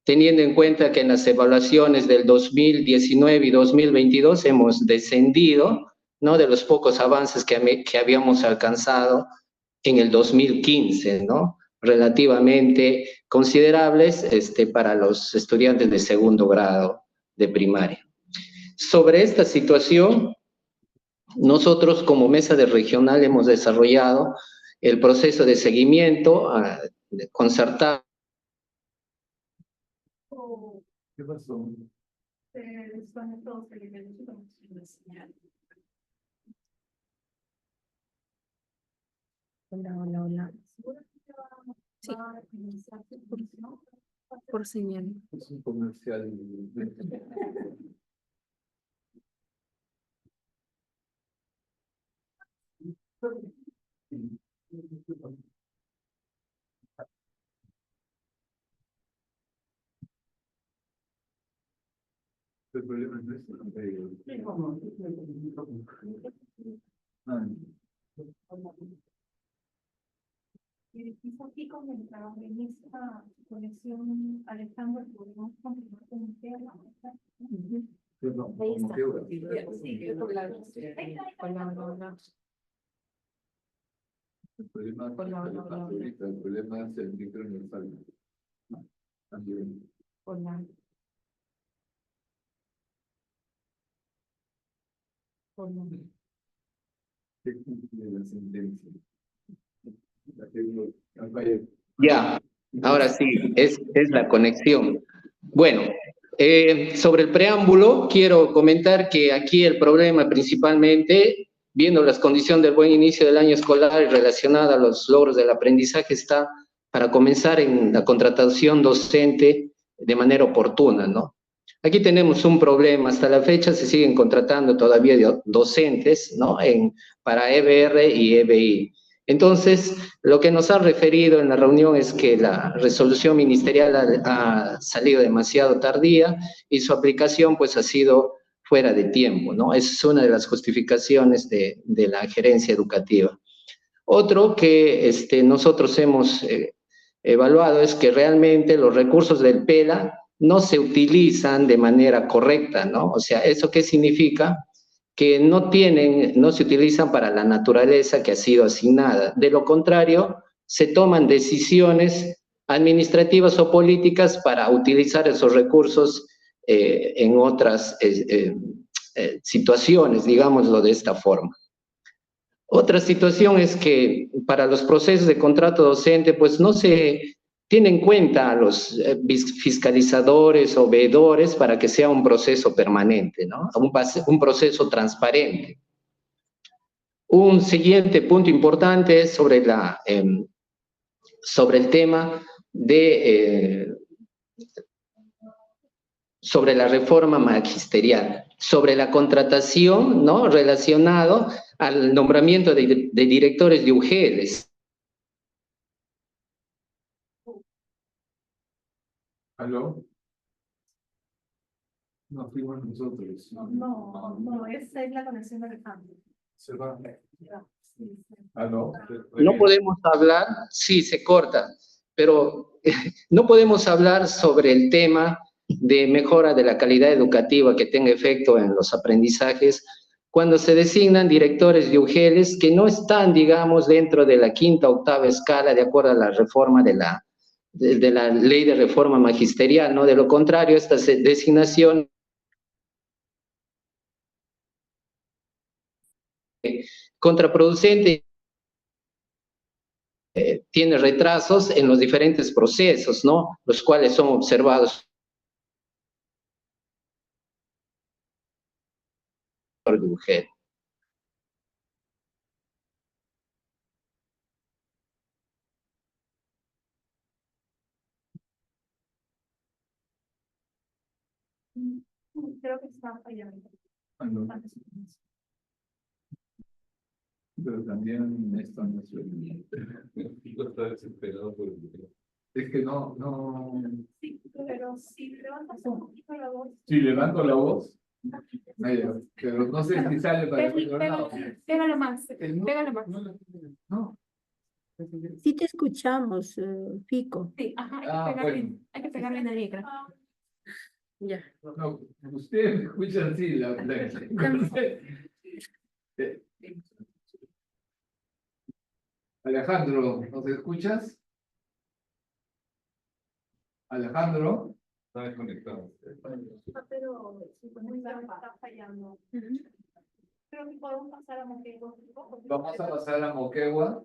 teniendo en cuenta que en las evaluaciones del 2019 y 2022 hemos descendido, ¿no? De los pocos avances que habíamos alcanzado en el 2015, ¿no? Relativamente considerables para los estudiantes de segundo grado de primaria. Sobre esta situación, nosotros como mesa de regional hemos desarrollado el proceso de seguimiento concertado. ¿Qué pasó? Hola. Sí. Por señal. Es un comercial. El problema es eso. Quizá aquí comentaba en esta conexión, Alejandro, podemos continuar con usted a la mesa. Ahí está. El problema es el micro universal. También. ¿Qué cumple la sentencia? Ya, ahora sí, es la conexión. Bueno, sobre el preámbulo, quiero comentar que aquí el problema principalmente, viendo las condiciones del buen inicio del año escolar y relacionada a los logros del aprendizaje, está para comenzar en la contratación docente de manera oportuna, ¿no? Aquí tenemos un problema, hasta la fecha se siguen contratando todavía docentes, ¿no? Para EBR y EBI. Entonces, lo que nos ha referido en la reunión es que la resolución ministerial ha salido demasiado tardía y su aplicación pues ha sido fuera de tiempo, ¿no? Esa es una de las justificaciones de la gerencia educativa. Otro que nosotros hemos evaluado es que realmente los recursos del PELA no se utilizan de manera correcta, ¿no? O sea, ¿eso qué significa? Que no se utilizan para la naturaleza que ha sido asignada. De lo contrario, se toman decisiones administrativas o políticas para utilizar esos recursos en otras situaciones, digámoslo de esta forma. Otra situación es que para los procesos de contrato docente, pues no se tiene en cuenta a los fiscalizadores o veedores para que sea un proceso permanente, ¿no? Un proceso transparente. Un siguiente punto importante es sobre sobre el tema sobre la reforma magisterial, sobre la contratación, ¿no? Relacionado al nombramiento de directores de UGELs. ¿Aló? No fuimos nosotros. No, esa es la conexión de Alejandro. Se va. Sí, sí. ¿Aló? No podemos hablar, sí, se corta, pero no podemos hablar sobre el tema de mejora de la calidad educativa que tenga efecto en los aprendizajes cuando se designan directores de UGELs que no están, digamos, dentro de la quinta o octava escala de acuerdo a la reforma de la ley de reforma magisterial, ¿no? De lo contrario, esta designación contraproducente tiene retrasos en los diferentes procesos, ¿no? Los cuales son observados por UGEL. Creo que está fallando. ¿Aló? Pero también esto no es Fico está desesperado por el video. Es que no. Sí, pero si levantas un poquito la voz. Si levanto la voz, pero no sé si sale para el otro lado. Pégalo más, No, pégalo más. No. Sí te escuchamos, Fico. Sí, ajá, Ah, bueno. hay que pegarle en el micro. Ya. No, ustedes me escuchan así, Alejandro, ¿nos escuchas? Alejandro. Está desconectado. Pero sí, está fallando. Creo que podemos pasar a Moquegua. Vamos a pasar a Moquegua.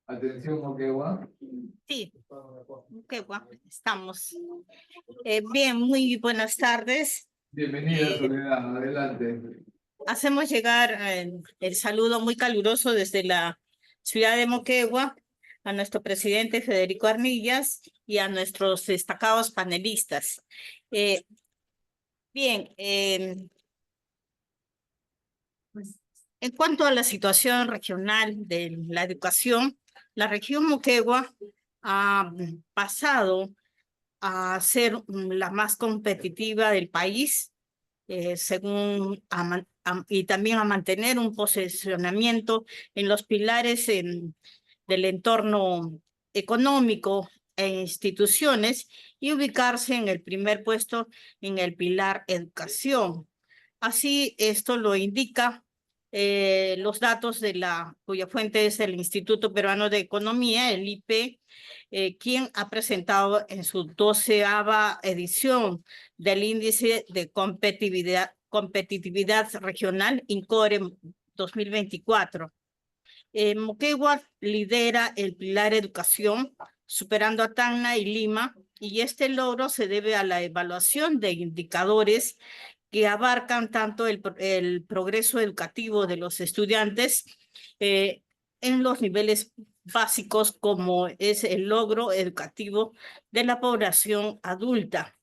Atención, Moquegua. Sí, qué guapo estamos. Bien, muy buenas tardes. Bienvenida, Soledad, adelante. Hacemos llegar el saludo muy caluroso desde la ciudad de Moquegua a nuestro presidente Federico Arnillas y a nuestros destacados panelistas. Bien, en cuanto a la situación regional de la educación, la región Moquegua ha pasado a ser la más competitiva del país, y también a mantener un posicionamiento en los pilares del entorno económico e instituciones y ubicarse en el primer puesto en el pilar educación. Así, esto lo indica los datos cuya fuente es el Instituto Peruano de Economía, el IPE, quien ha presentado en su 12ª edición del Índice de Competitividad Regional, INCORE 2024. Moquegua lidera el pilar educación, superando a Tacna y Lima, y este logro se debe a la evaluación de indicadores que abarcan tanto el progreso educativo de los estudiantes en los niveles básicos como es el logro educativo de la población adulta.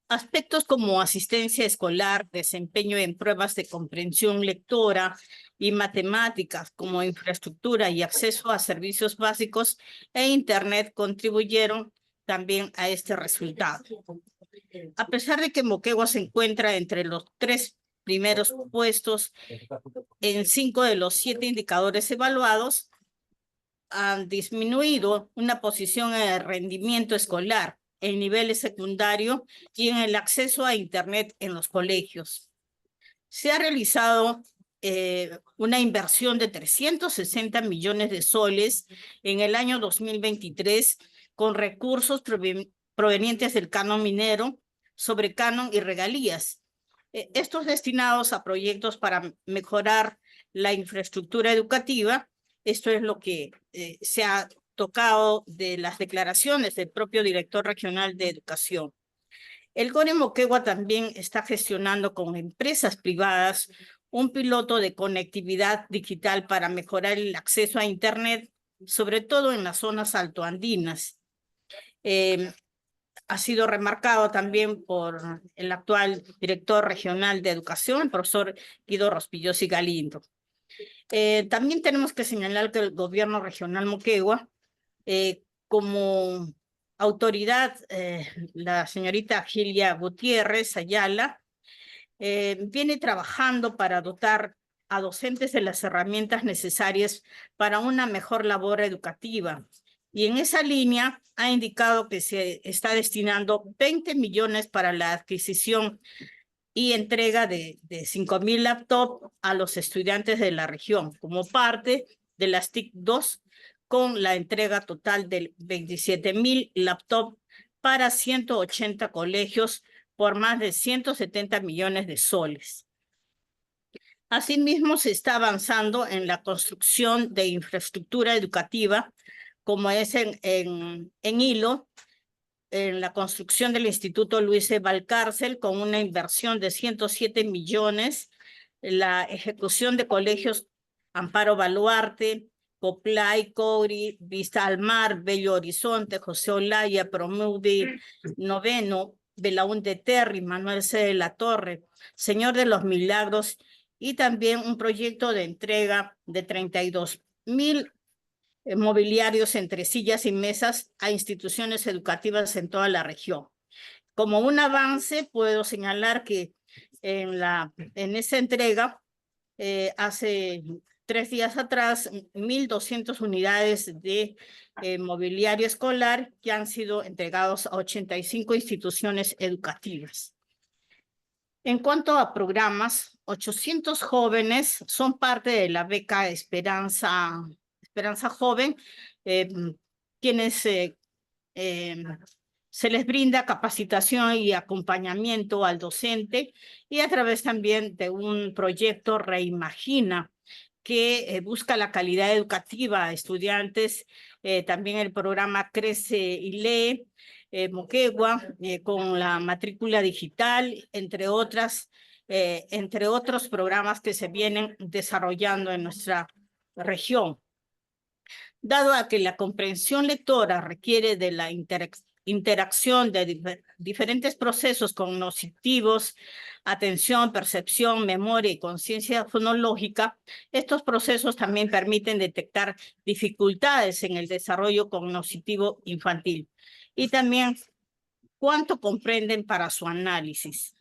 Aspectos como asistencia escolar, desempeño en pruebas de comprensión lectora y matemáticas, como infraestructura y acceso a servicios básicos e Internet contribuyeron también a este resultado. A pesar de que Moquegua se encuentra entre los 3 primeros puestos en 5 de los 7 indicadores evaluados, han disminuido una posición en el rendimiento escolar, en niveles secundarios y en el acceso a Internet en los colegios. Se ha realizado una inversión de 360 millones de soles en el año 2023 con recursos provenientes del canon minero, sobre canon y regalías. Estos destinados a proyectos para mejorar la infraestructura educativa. Esto es lo que se ha tocado de las declaraciones del propio director regional de educación. El GORE Moquegua también está gestionando con empresas privadas un piloto de conectividad digital para mejorar el acceso a Internet, sobre todo en las zonas altoandinas. Ha sido remarcado también por el actual director regional de educación, el profesor Guido Rospillosi Galindo. También tenemos que señalar que el gobierno regional Moquegua, como autoridad, la señorita Gilia Gutiérrez Ayala, viene trabajando para dotar a docentes de las herramientas necesarias para una mejor labor educativa. Y en esa línea ha indicado que se está destinando 20 millones para la adquisición y entrega de 5.000 laptops a los estudiantes de la región, como parte de las TIC 2, con la entrega total de 27.000 laptops para 180 colegios por más de 170 millones de soles. Asimismo, se está avanzando en la construcción de infraestructura educativa, como es en Hilo, en la construcción del Instituto Luis E. Valcárcel, con una inversión de 107 millones, la ejecución de colegios Amparo Baluarte, Coplay, Couri, Vista al Mar, Bello Horizonte, José Olaya, Promudi, Noveno, Belaúnde Terry, Manuel C. de la Torre, Señor de los Milagros, y también un proyecto de entrega de 32.000 mobiliarios entre sillas y mesas a instituciones educativas en toda la región. Como un avance, puedo señalar que en esa entrega, hace 3 días atrás, 1.200 unidades de mobiliario escolar que han sido entregados a 85 instituciones educativas. En cuanto a programas, 800 jóvenes son parte de la beca Esperanza Joven, quienes se les brinda capacitación y acompañamiento al docente, y a través también de un proyecto Reimagina, que busca la calidad educativa a estudiantes, también el programa Crece y Lee, Moquegua, con la matrícula digital, entre otros programas que se vienen desarrollando en nuestra región. Dado a que la comprensión lectora requiere de la interacción de diferentes procesos cognitivos, atención, percepción, memoria y conciencia fonológica, estos procesos también permiten detectar dificultades en el desarrollo cognitivo infantil y también cuánto comprenden para su análisis.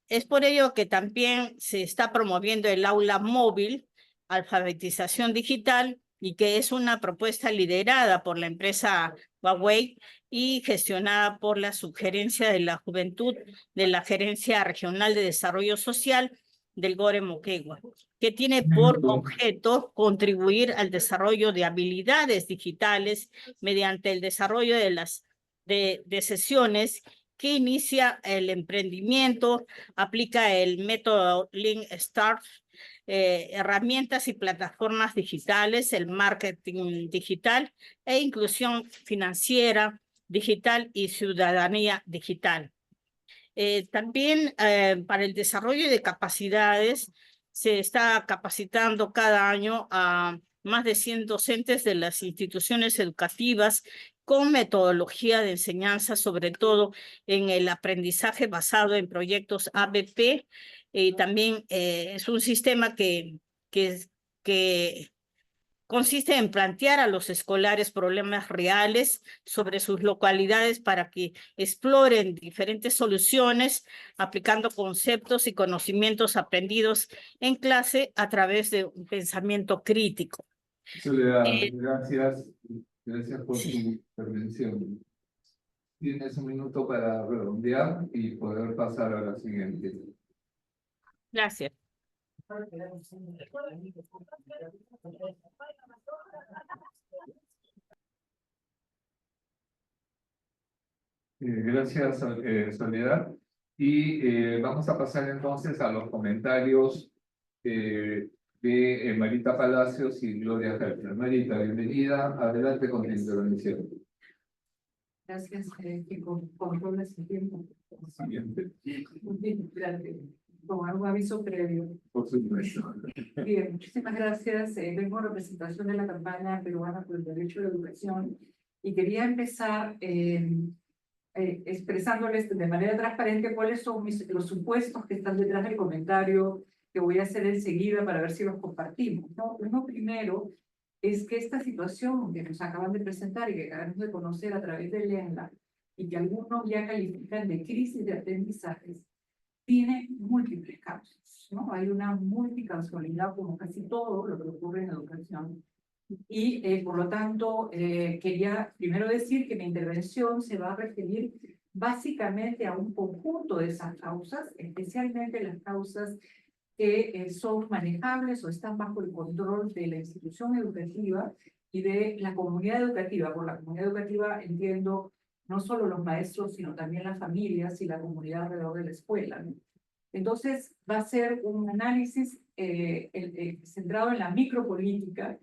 Es por ello que también se está promoviendo el aula móvil, alfabetización digital, y que es una propuesta liderada por la empresa Huawei y gestionada por la Subgerencia de la Juventud de la Gerencia Regional de Desarrollo Social del GORE Moquegua, que tiene por objeto contribuir al desarrollo de habilidades digitales mediante el desarrollo de sesiones que inicia el emprendimiento, aplica el método Lean Start, herramientas y plataformas digitales, el marketing digital e inclusión financiera digital y ciudadanía digital. También para el desarrollo de capacidades se está capacitando cada año a más de 100 docentes de las instituciones educativas con metodología de enseñanza, sobre todo en el aprendizaje basado en proyectos ABP. También es un sistema que consiste en plantear a los escolares problemas reales sobre sus localidades para que exploren diferentes soluciones, aplicando conceptos y conocimientos aprendidos en clase a través de un pensamiento crítico. Soledad, gracias por Sí. tu intervención. Tienes un minuto para redondear y poder pasar a la siguiente. Gracias. Gracias, Soledad. Y vamos a pasar entonces a los comentarios de Marita Palacios y Gloria Herter. Marita, bienvenida. Adelante con la intervención. Gracias, que controla ese tiempo. Siguiente, Gracias. Con algún aviso previo. por supuesto. Bien, muchísimas gracias. Vengo en representación de la campaña peruana por el derecho a la educación y quería empezar expresándoles de manera transparente cuáles son los supuestos que están detrás del comentario que voy a hacer enseguida para ver si los compartimos, ¿no? Uno primero es que esta situación que nos acaban de presentar y que acabamos de conocer a través del ENLA y que algunos ya califican de crisis de aprendizajes, tiene múltiples causas, ¿no? Hay una multicausalidad como casi todo lo que ocurre en educación. Y por lo tanto, quería primero decir que mi intervención se va a referir básicamente a un conjunto de esas causas, especialmente las causas que son manejables o están bajo el control de la institución educativa y de la comunidad educativa. Por la comunidad educativa entiendo no solo los maestros, sino también las familias y la comunidad alrededor de la escuela, ¿no? Entonces, va a ser un análisis centrado en la micropolítica,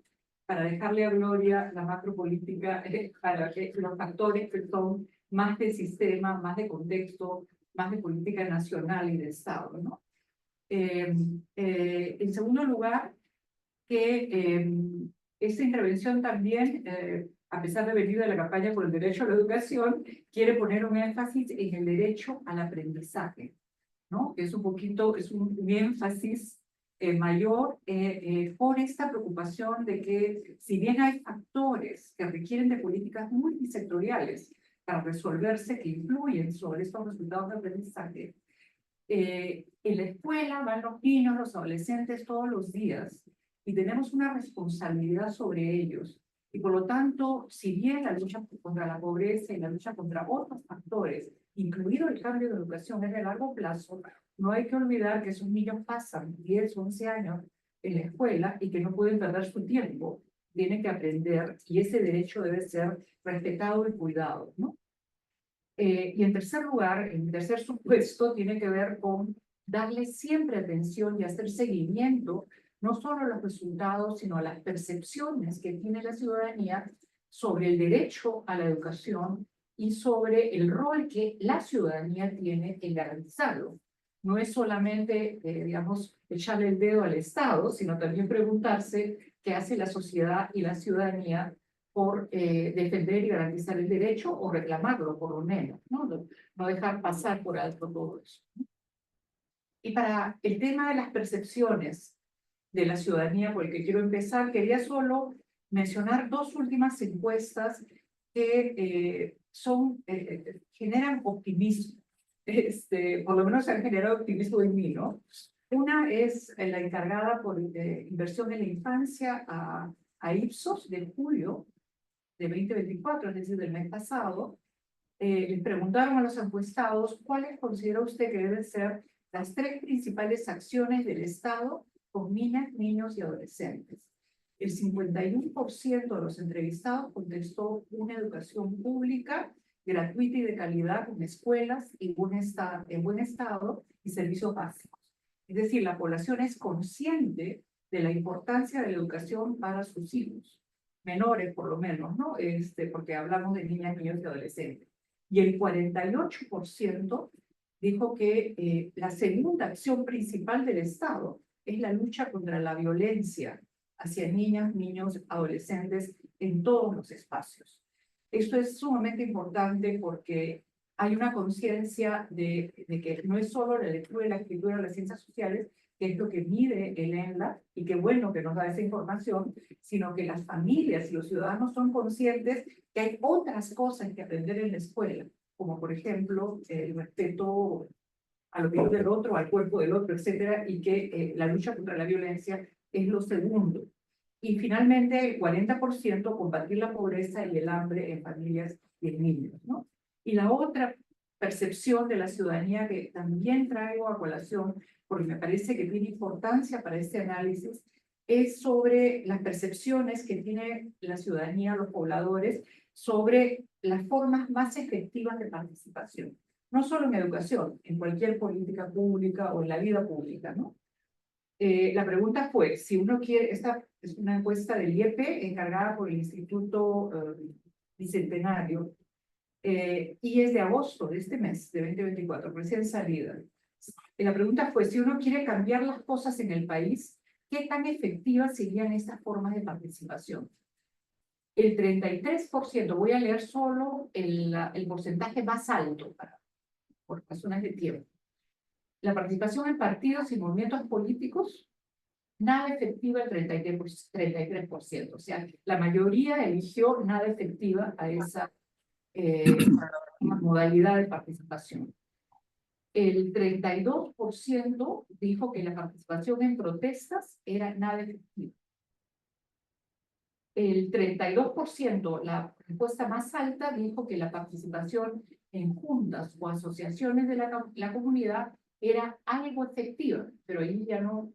para dejarle a Gloria la macropolítica, para que los factores que son más de sistema, más de contexto, más de política nacional y de Estado, ¿no? En segundo lugar, que esta intervención también, a pesar de venir de la campaña por el derecho a la educación, quiere poner un énfasis en el derecho al aprendizaje, ¿no? Que es un poquito, es un énfasis mayor por esta preocupación de que si bien hay factores que requieren de políticas multisectoriales para resolverse que influyen sobre estos resultados de aprendizaje, en la escuela van los niños, los adolescentes todos los días y tenemos una responsabilidad sobre ellos. Y por lo tanto, si bien la lucha contra la pobreza y la lucha contra otros factores, incluido el cambio de educación, es de largo plazo, no hay que olvidar que esos niños pasan 10, 11 años en la escuela y que no pueden perder su tiempo. Tienen que aprender y ese derecho debe ser respetado y cuidado, ¿no? Y en tercer lugar, el tercer supuesto tiene que ver con darle siempre atención y hacer seguimiento, no solo a los resultados, sino a las percepciones que tiene la ciudadanía sobre el derecho a la educación y sobre el rol que la ciudadanía tiene en garantizarlo. No es solamente, digamos, echarle el dedo al Estado, sino también preguntarse qué hace la sociedad y la ciudadanía por defender y garantizar el derecho o reclamarlo, por lo menos, ¿no? No dejar pasar por alto todo eso. Y para el tema de las percepciones de la ciudadanía, por el que quiero empezar, quería solo mencionar dos últimas encuestas que generan optimismo. Por lo menos han generado optimismo en mí, ¿no? Una es la encargada por inversión en la infancia a Ipsos de julio de 2024, es decir, del mes pasado. Les preguntaron a los encuestados cuáles considera usted que deben ser las 3 principales acciones del Estado con niñas, niños y adolescentes. El 51% de los entrevistados contestó una educación pública, gratuita y de calidad, con escuelas en buen estado y servicios básicos. Es decir, la población es consciente de la importancia de la educación para sus hijos, menores por lo menos, ¿no? Porque hablamos de niñas, niños y adolescentes. Y el 48% dijo que la segunda acción principal del Estado es la lucha contra la violencia hacia niñas, niños, adolescentes en todos los espacios. Esto es sumamente importante porque hay una conciencia de que no es solo la lectura y la escritura de las ciencias sociales, que es lo que mide el ENLA, y qué bueno que nos da esa información, sino que las familias y los ciudadanos son conscientes que hay otras cosas que aprender en la escuela, como por ejemplo el respeto a lo que es del otro, al cuerpo del otro, etcétera, y que la lucha contra la violencia es lo segundo. Y finalmente, el 40% combatir la pobreza y el hambre en familias y en niños, ¿no? Y la otra percepción de la ciudadanía que también traigo a colación, porque me parece que tiene importancia para este análisis, es sobre las percepciones que tiene la ciudadanía, los pobladores, sobre las formas más efectivas de participación. No solo en educación, en cualquier política pública o en la vida pública, ¿no? La pregunta fue, si uno quiere, esta es una encuesta del IEP encargada por el Instituto Bicentenario, y es de agosto de este mes, de 2024, recién salida. Y la pregunta fue, si uno quiere cambiar las cosas en el país, ¿qué tan efectivas serían estas formas de participación? El 33%, voy a leer solo el porcentaje más alto por razones de tiempo. La participación en partidos y movimientos políticos, nada efectiva el 33%. O sea, la mayoría eligió nada efectiva a esa modalidad de participación. El 32% dijo que la participación en protestas era nada efectiva. El 32%, la respuesta más alta, dijo que la participación en juntas o asociaciones de la comunidad era algo efectiva, pero ahí ya no,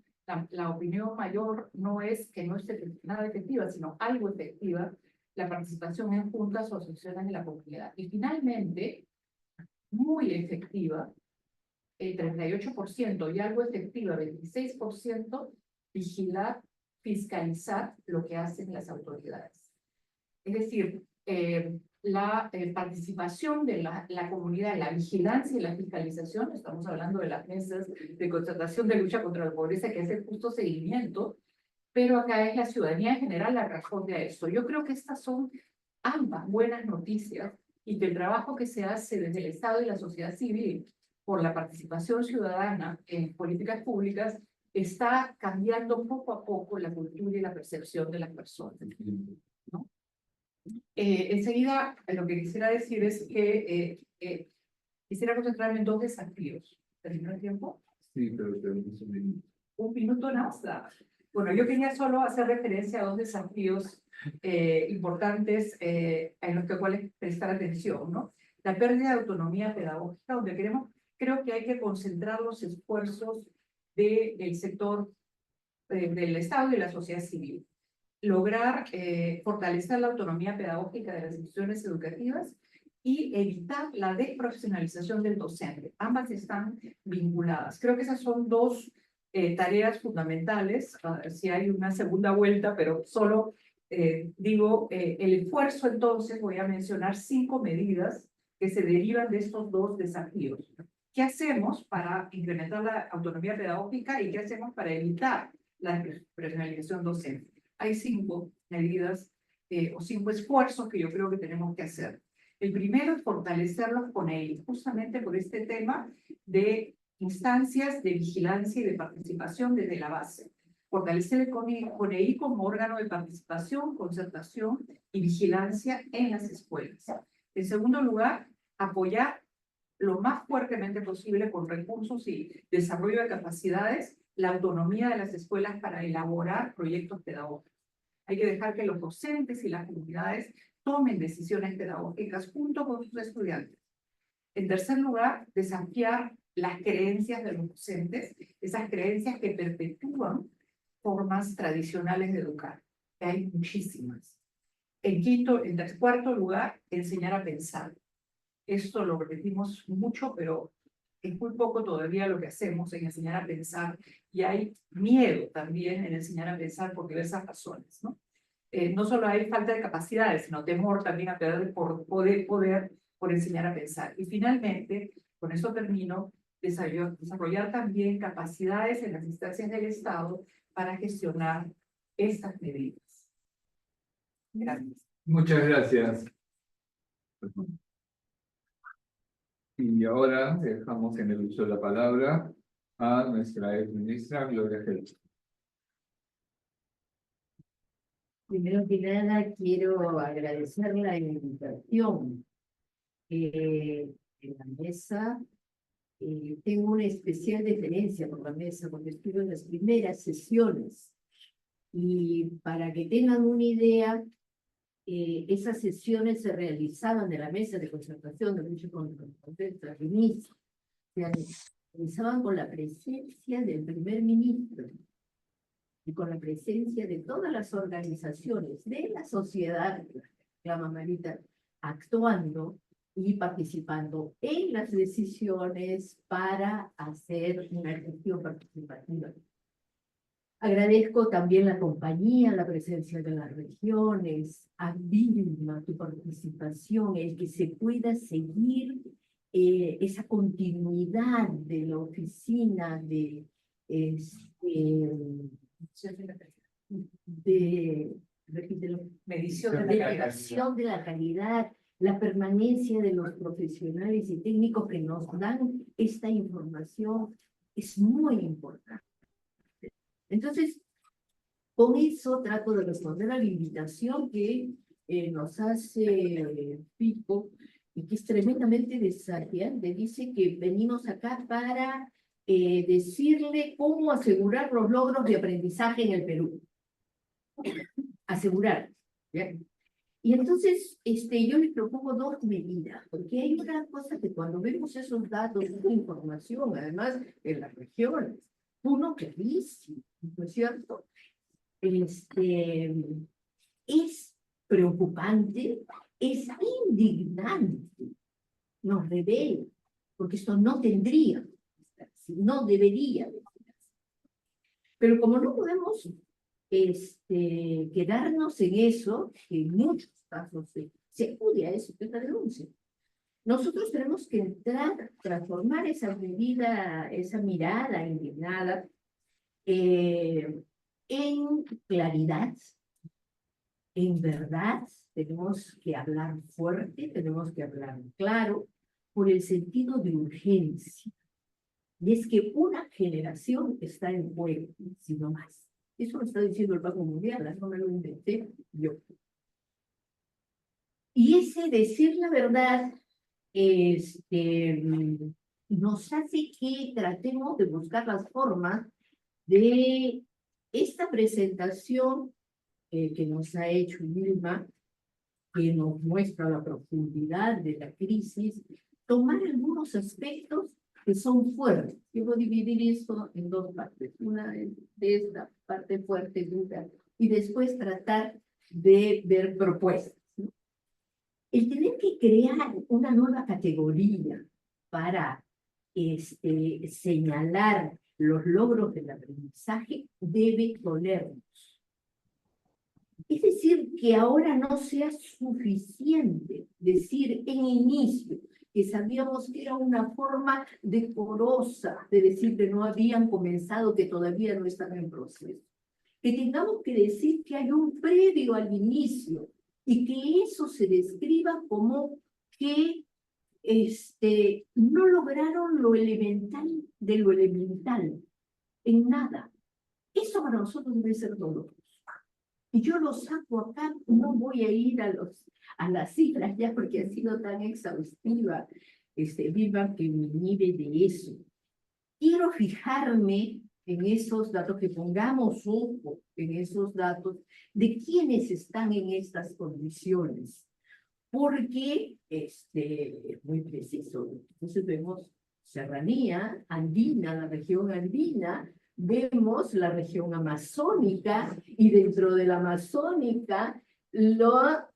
la opinión mayor no es que no esté nada efectiva, sino algo efectiva, la participación en juntas o asociaciones de la comunidad. Y finalmente, muy efectiva, el 38% y algo efectiva, 26%, vigilar, fiscalizar lo que hacen las autoridades. Es decir, la participación de la comunidad en la vigilancia y la fiscalización, estamos hablando de las mesas de concertación de lucha contra la pobreza que hace justo seguimiento, pero acá es la ciudadanía en general la que responde a esto. Yo creo que estas son ambas buenas noticias y que el trabajo que se hace desde el Estado y la sociedad civil por la participación ciudadana en políticas públicas está cambiando poco a poco la cultura y la percepción de las personas, ¿no? Enseguida, lo que quisiera decir es que quisiera concentrarme en dos desafíos. ¿Terminó el tiempo? Sí, pero tenemos un minuto. Un minuto nada. Bueno, yo quería solo hacer referencia a dos desafíos importantes en los cuales prestar atención, ¿no? La pérdida de autonomía pedagógica, donde creo que hay que concentrar los esfuerzos del sector del Estado y de la sociedad civil. Lograr fortalecer la autonomía pedagógica de las instituciones educativas y evitar la desprofesionalización del docente. Ambas están vinculadas. Creo que esas son dos tareas fundamentales. Si hay una segunda vuelta, pero solo digo el esfuerzo, entonces voy a mencionar 5 medidas que se derivan de estos dos desafíos. ¿Qué hacemos para incrementar la autonomía pedagógica y qué hacemos para evitar la desprofesionalización docente? Hay 5 medidas o 5 esfuerzos que yo creo que tenemos que hacer. El primero es fortalecer los CONEI, justamente por este tema de instancias de vigilancia y de participación desde la base. Fortalecer el CONEI como órgano de participación, concertación y vigilancia en las escuelas. En segundo lugar, apoyar lo más fuertemente posible con recursos y desarrollo de capacidades la autonomía de las escuelas para elaborar proyectos pedagógicos. Hay que dejar que los docentes y las comunidades tomen decisiones pedagógicas junto con sus estudiantes. En tercer lugar, desafiar las creencias de los docentes, esas creencias que perpetúan formas tradicionales de educar, que hay muchísimas. En cuarto lugar, enseñar a pensar. Esto lo repetimos mucho, pero es muy poco todavía lo que hacemos en enseñar a pensar, y hay miedo también en enseñar a pensar por diversas razones, ¿no? No solo hay falta de capacidades, sino temor también a perder poder por enseñar a pensar. Y finalmente, con eso termino, desarrollar también capacidades en las instancias del Estado para gestionar estas medidas. Gracias. Muchas gracias. Y ahora dejamos en el uso de la palabra a nuestra exministra Gloria Helfer. Primero que nada, quiero agradecer la invitación en la mesa. Tengo una especial deferencia por la mesa porque estuve en las primeras sesiones. Y para que tengan una idea, esas sesiones se realizaban de la mesa de concertación de lucha contra la pobreza al inicio. Se realizaban con la presencia del primer ministro y con la presencia de todas las organizaciones de la sociedad, la mamarita, actuando y participando en las decisiones para hacer una gestión participativa. Agradezco también la compañía, la presencia de las regiones, a Vilma, tu participación, el que se pueda seguir esa continuidad de la oficina de repítelo, Medición de la de calidad. medición de la calidad, la permanencia de los profesionales y técnicos que nos dan esta información es muy importante. Entonces, con eso trato de responder a la invitación que nos hace Pico y que es tremendamente desafiante. Dice que venimos acá para decirle cómo asegurar los logros de aprendizaje en el Perú. Asegurar. ¿Bien? Y entonces yo les propongo dos medidas, porque hay una cosa que cuando vemos esos datos, esa información, además en las regiones, uno clarísimo, ¿no es cierto? Es preocupante, es indignante, nos revela, porque esto no tendría, no debería. Pero como no podemos quedarnos en eso, que en muchos casos se acude a eso, que es la denuncia. Nosotros tenemos que entrar, transformar esa medida, esa mirada indignada en claridad, en verdad. Tenemos que hablar fuerte, tenemos que hablar claro, por el sentido de urgencia. Y es que una generación está en juego, si no más. Eso lo está diciendo el Banco Mundial, no me lo inventé yo. Y ese decir la verdad nos hace que tratemos de buscar las formas de esta presentación que nos ha hecho Vilma, que nos muestra la profundidad de la crisis, tomar algunos aspectos que son fuertes. Yo voy a dividir esto en dos partes. Una de esta parte fuerte, dura, y después tratar de ver propuestas, ¿no? El tener que crear una nueva categoría para señalar los logros del aprendizaje debe dolernos. Es decir, que ahora no sea suficiente decir en inicio que sabíamos que era una forma decorosa de decir que no habían comenzado, que todavía no estaban en proceso. Que tengamos que decir que hay un previo al inicio y que eso se describa como que no lograron lo elemental de lo elemental, en nada. Eso para nosotros debe ser doloroso. Y yo lo saco acá, no voy a ir a las cifras ya porque ha sido tan exhaustiva, Vilma, que me inhibe de eso. Quiero fijarme en esos datos, que pongamos ojo en esos datos de quiénes están en estas condiciones, porque es muy preciso. Entonces vemos serranía andina, la región andina, vemos la región amazónica, y dentro de la amazónica, EIB.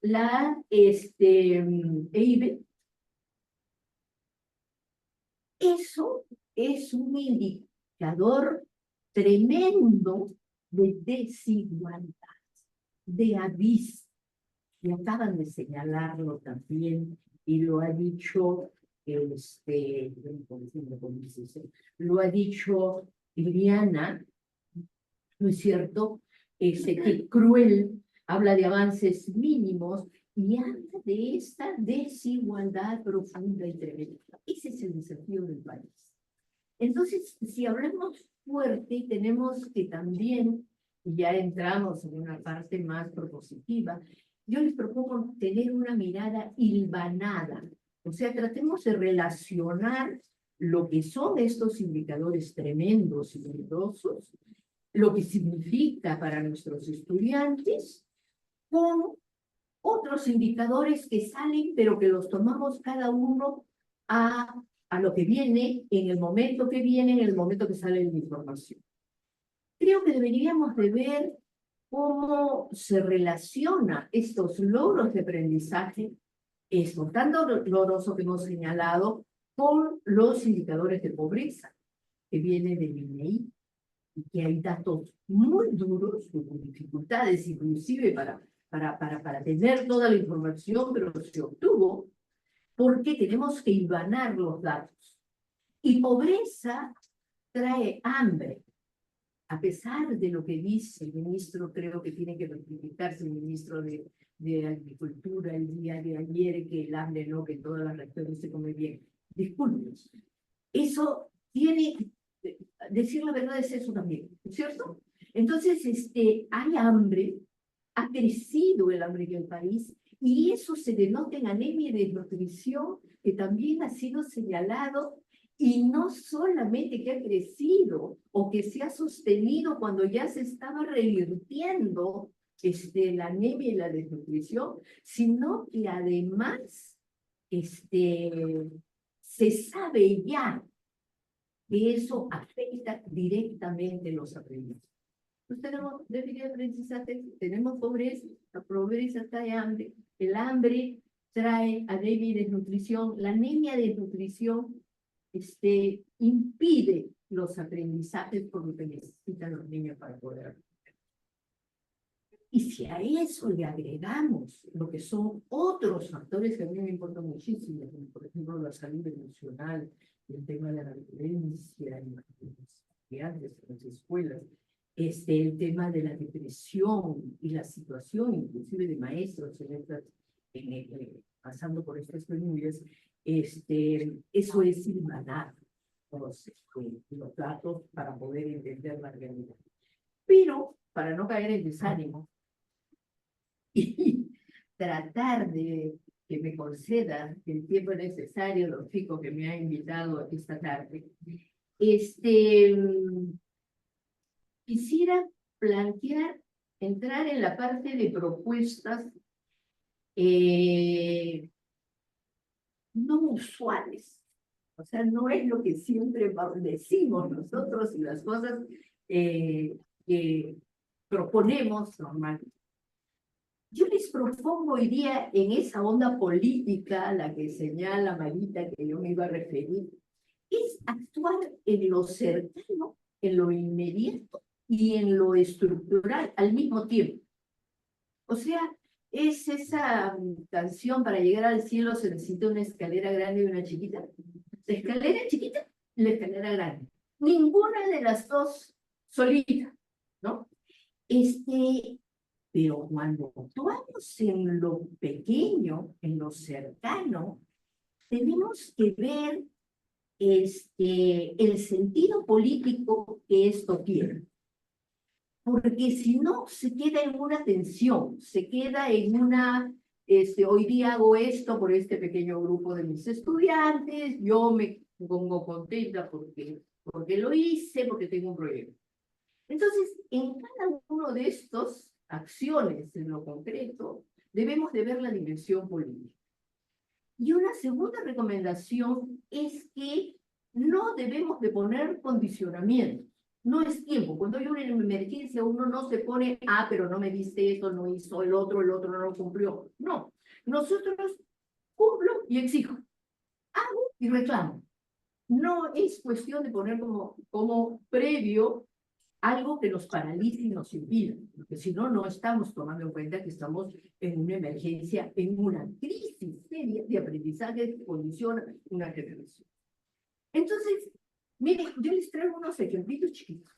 Eso es un indicador tremendo de desigualdad, de abismo. Y acaban de señalarlo también, y lo ha dicho, lo ha dicho Liliana, ¿no es cierto? Que Cruel habla de avances mínimos y habla de esta desigualdad profunda y tremenda. Ese es el desafío del país. Entonces, si hablamos fuerte, tenemos que también, y ya entramos en una parte más propositiva, yo les propongo tener una mirada hilvanada. O sea, tratemos de relacionar lo que son estos indicadores tremendos y dolorosos, lo que significa para nuestros estudiantes, con otros indicadores que salen, pero que los tomamos cada uno a lo que viene, en el momento que viene, en el momento que sale la información. Creo que deberíamos de ver cómo se relaciona estos logros de aprendizaje, esto tan doloroso que hemos señalado, con los indicadores de pobreza, que viene del INEI, que hay datos muy duros, con dificultades inclusive para tener toda la información, pero se obtuvo, porque tenemos que hilvanar los datos. Y pobreza trae hambre. A pesar de lo que dice el ministro, creo que tiene que rectificarse el ministro de Agricultura el día de ayer, que el hambre no, que en todas las regiones se come bien. Disculpen, eso tiene, decir la verdad es eso también, ¿cierto? Entonces, hay hambre, ha crecido el hambre en el país, y eso se denota en anemia y desnutrición, que también ha sido señalado. Y no solamente que ha crecido o que se ha sostenido cuando ya se estaba revirtiendo la anemia y la desnutrición, sino que además se sabe ya que eso afecta directamente los aprendizajes. Entonces tenemos déficit de aprendizaje, tenemos pobreza, la pobreza trae hambre, el hambre trae anemia y desnutrición, la anemia y desnutrición impide los aprendizajes por lo que necesitan los niños para poder aprender. Y si a eso le agregamos lo que son otros factores que a mí me importan muchísimo, como por ejemplo la salud emocional, el tema de la violencia en los estudiantes, en las escuelas, el tema de la depresión y la situación inclusive de maestros pasando por estas penurias, eso es hilvanar los datos para poder entender la realidad. Pero, para no caer en desánimo y tratar de que me conceda el tiempo necesario, don Fico, que me ha invitado esta tarde, quisiera plantear, entrar en la parte de propuestas no usuales. O sea, no es lo que siempre decimos nosotros y las cosas que proponemos normalmente. Yo les propongo hoy día en esa onda política a la que señala Marita, que yo me iba a referir, es actuar en lo cercano, en lo inmediato y en lo estructural al mismo tiempo. O sea, es esa canción, para llegar al cielo se necesita una escalera grande y una chiquita. La escalera chiquita y la escalera grande. Ninguna de las dos solita, ¿no? Pero cuando actuamos en lo pequeño, en lo cercano, tenemos que ver el sentido político que esto tiene. Porque si no, se queda en una tensión, se queda en una, hoy día hago esto por este pequeño grupo de mis estudiantes, yo me pongo contenta porque lo hice, porque tengo un proyecto. Entonces, en cada uno de estas acciones, en lo concreto, debemos de ver la dimensión política. Y una segunda recomendación es que no debemos de poner condicionamientos. No es tiempo. Cuando hay una emergencia, uno no se pone, pero no me diste esto, no hizo el otro no lo cumplió. No. Nosotros cumplo y exijo. Hago y reclamo. No es cuestión de poner como previo algo que nos paralice y nos impida, porque si no, no estamos tomando en cuenta que estamos en una emergencia, en una crisis seria de aprendizaje que condiciona una generación. Entonces, miren, yo les traigo unos ejemplitos chiquitos.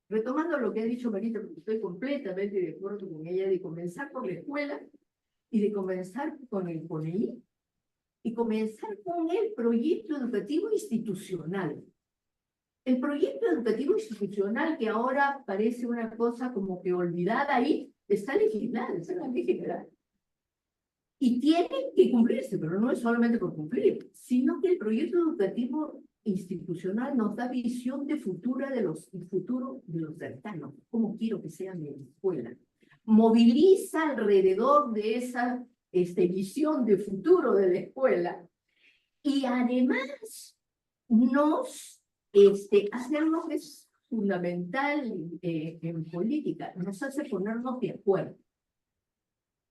Retomando lo que ha dicho Marita, porque estoy completamente de acuerdo con ella, de comenzar por la escuela y de comenzar con el PONEI y comenzar con el proyecto educativo institucional. El proyecto educativo institucional, que ahora parece una cosa como que olvidada ahí, está legislado, está en la ley general. Y tiene que cumplirse, pero no es solamente por cumplir, sino que el proyecto educativo institucional nos da visión de futuro de los cercanos, cómo quiero que sea mi escuela. Moviliza alrededor de esa visión de futuro de la escuela y además nos hace algo que es fundamental en política, nos hace ponernos de acuerdo.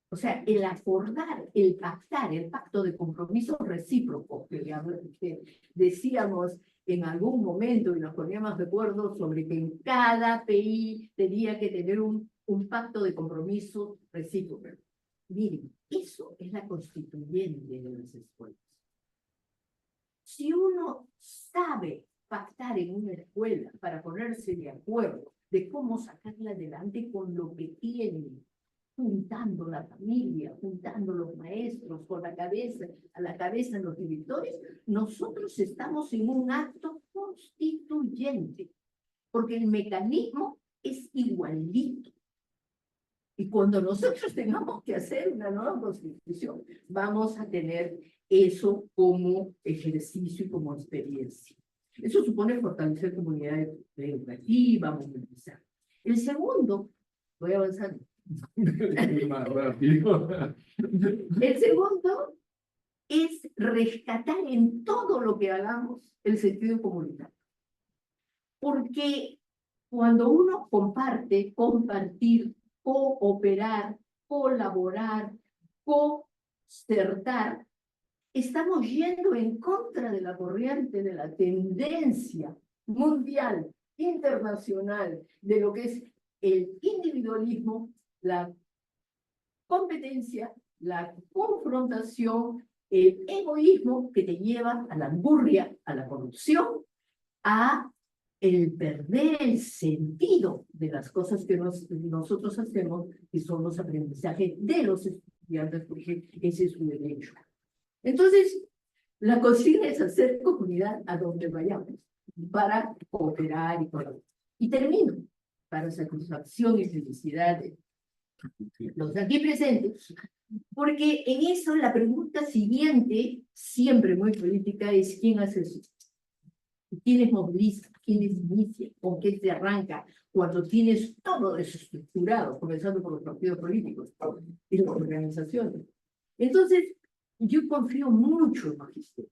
O sea, el acordar, el pactar, el pacto de compromiso recíproco, que decíamos en algún momento y nos poníamos de acuerdo sobre que en cada PI tenía que tener un pacto de compromiso recíproco. Miren, eso es la constituyente de las escuelas. Si uno sabe pactar en una escuela para ponerse de acuerdo de cómo sacarla adelante con lo que tiene, juntando la familia, juntando los maestros, con la cabeza, a la cabeza los directores, nosotros estamos en un acto constituyente, porque el mecanismo es igualito. Y cuando nosotros tengamos que hacer una nueva constitución, vamos a tener eso como ejercicio y como experiencia. Eso supone fortalecer comunidades educativas, movilizar. El segundo, voy a avanzar. Más rápido. El segundo es rescatar en todo lo que hagamos el sentido comunitario. Porque cuando uno comparte, compartir, cooperar, colaborar, concertar, estamos yendo en contra de la corriente, de la tendencia mundial, internacional, de lo que es el individualismo, la competencia, la confrontación, el egoísmo que te lleva a la angurria, a la corrupción, a el perder el sentido de las cosas que nosotros hacemos, que son los aprendizajes de los estudiantes, porque ese es su derecho. Entonces, la consigna es hacer comunidad a donde vayamos, para cooperar y colaborar. Y termino, para satisfacción y felicidad de los aquí presentes, porque en eso la pregunta siguiente, siempre muy política, es ¿quién hace eso? ¿Quiénes movilizan? ¿Quiénes inician? ¿Con qué se arranca? Cuando tienes todo eso estructurado, comenzando por los partidos políticos y las organizaciones. Entonces, yo confío mucho en magisterio.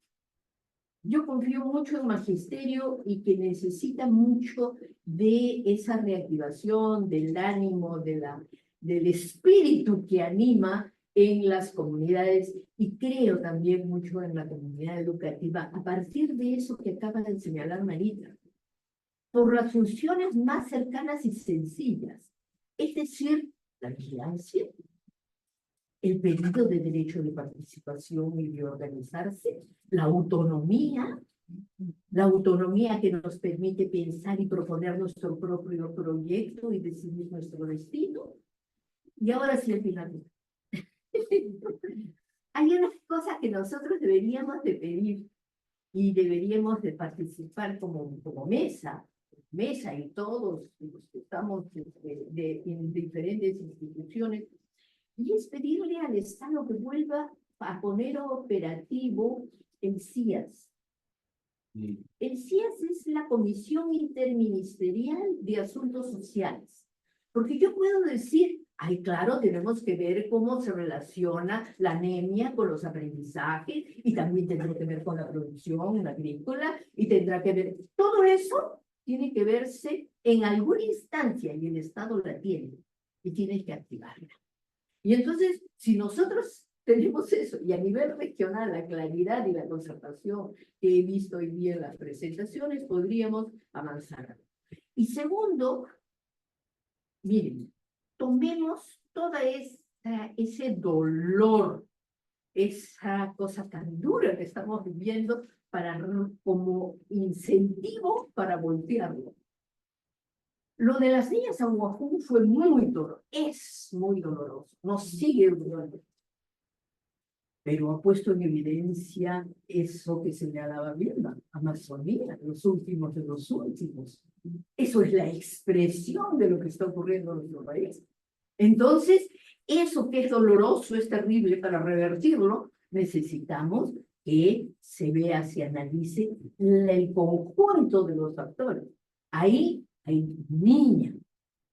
Yo confío mucho en magisterio y que necesita mucho de esa reactivación, del ánimo, del espíritu que anima en las comunidades, y creo también mucho en la comunidad educativa, a partir de eso que acaba de señalar Marita, por las funciones más cercanas y sencillas, es decir, la vigilancia, el pedido de derecho de participación y de organizarse, la autonomía que nos permite pensar y proponer nuestro propio proyecto y decidir nuestro destino. Y ahora sí, al final. Hay unas cosas que nosotros deberíamos de pedir y deberíamos de participar como mesa y todos los que estamos en diferentes instituciones, y es pedirle al Estado que vuelva a poner operativo el CIAS. El CIAS es la Comisión Interministerial de Asuntos Sociales, porque yo puedo decir, ay, claro, tenemos que ver cómo se relaciona la anemia con los aprendizajes, y también tendrá que ver con la producción agrícola, y tendrá que ver, todo eso tiene que verse en alguna instancia, y el Estado la tiene, y tienes que activarla. Y entonces, si nosotros tenemos eso, y a nivel regional la claridad y la concertación que he visto hoy día en las presentaciones, podríamos avanzar. Y segundo, miren, tomemos toda ese dolor, esa cosa tan dura que estamos viviendo como incentivo para voltearlo. Lo de las niñas en Oahu fue muy doloroso, es muy doloroso, nos sigue doliendo. Pero ha puesto en evidencia eso que señalaba Vilma, Amazonía, los últimos de los últimos. Eso es la expresión de lo que está ocurriendo en nuestro país. Entonces, eso que es doloroso, es terrible, para revertirlo, necesitamos que se vea, se analice el conjunto de los factores. Ahí hay niña,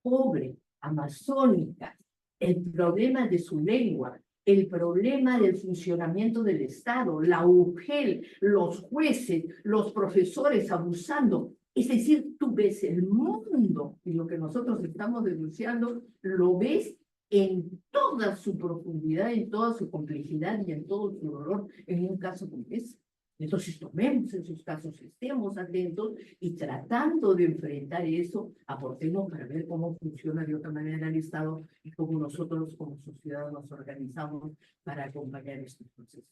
pobre, amazónica, el problema de su lengua, el problema del funcionamiento del Estado, la UGEL, los jueces, los profesores abusando. Es decir, tú ves el mundo y lo que nosotros estamos denunciando, lo ves en toda su profundidad, en toda su complejidad y en todo su dolor en un caso como ese. Entonces tomemos esos casos, estemos atentos y tratando de enfrentar eso, aportemos para ver cómo funciona de otra manera el Estado y cómo nosotros como sociedad nos organizamos para acompañar estos procesos.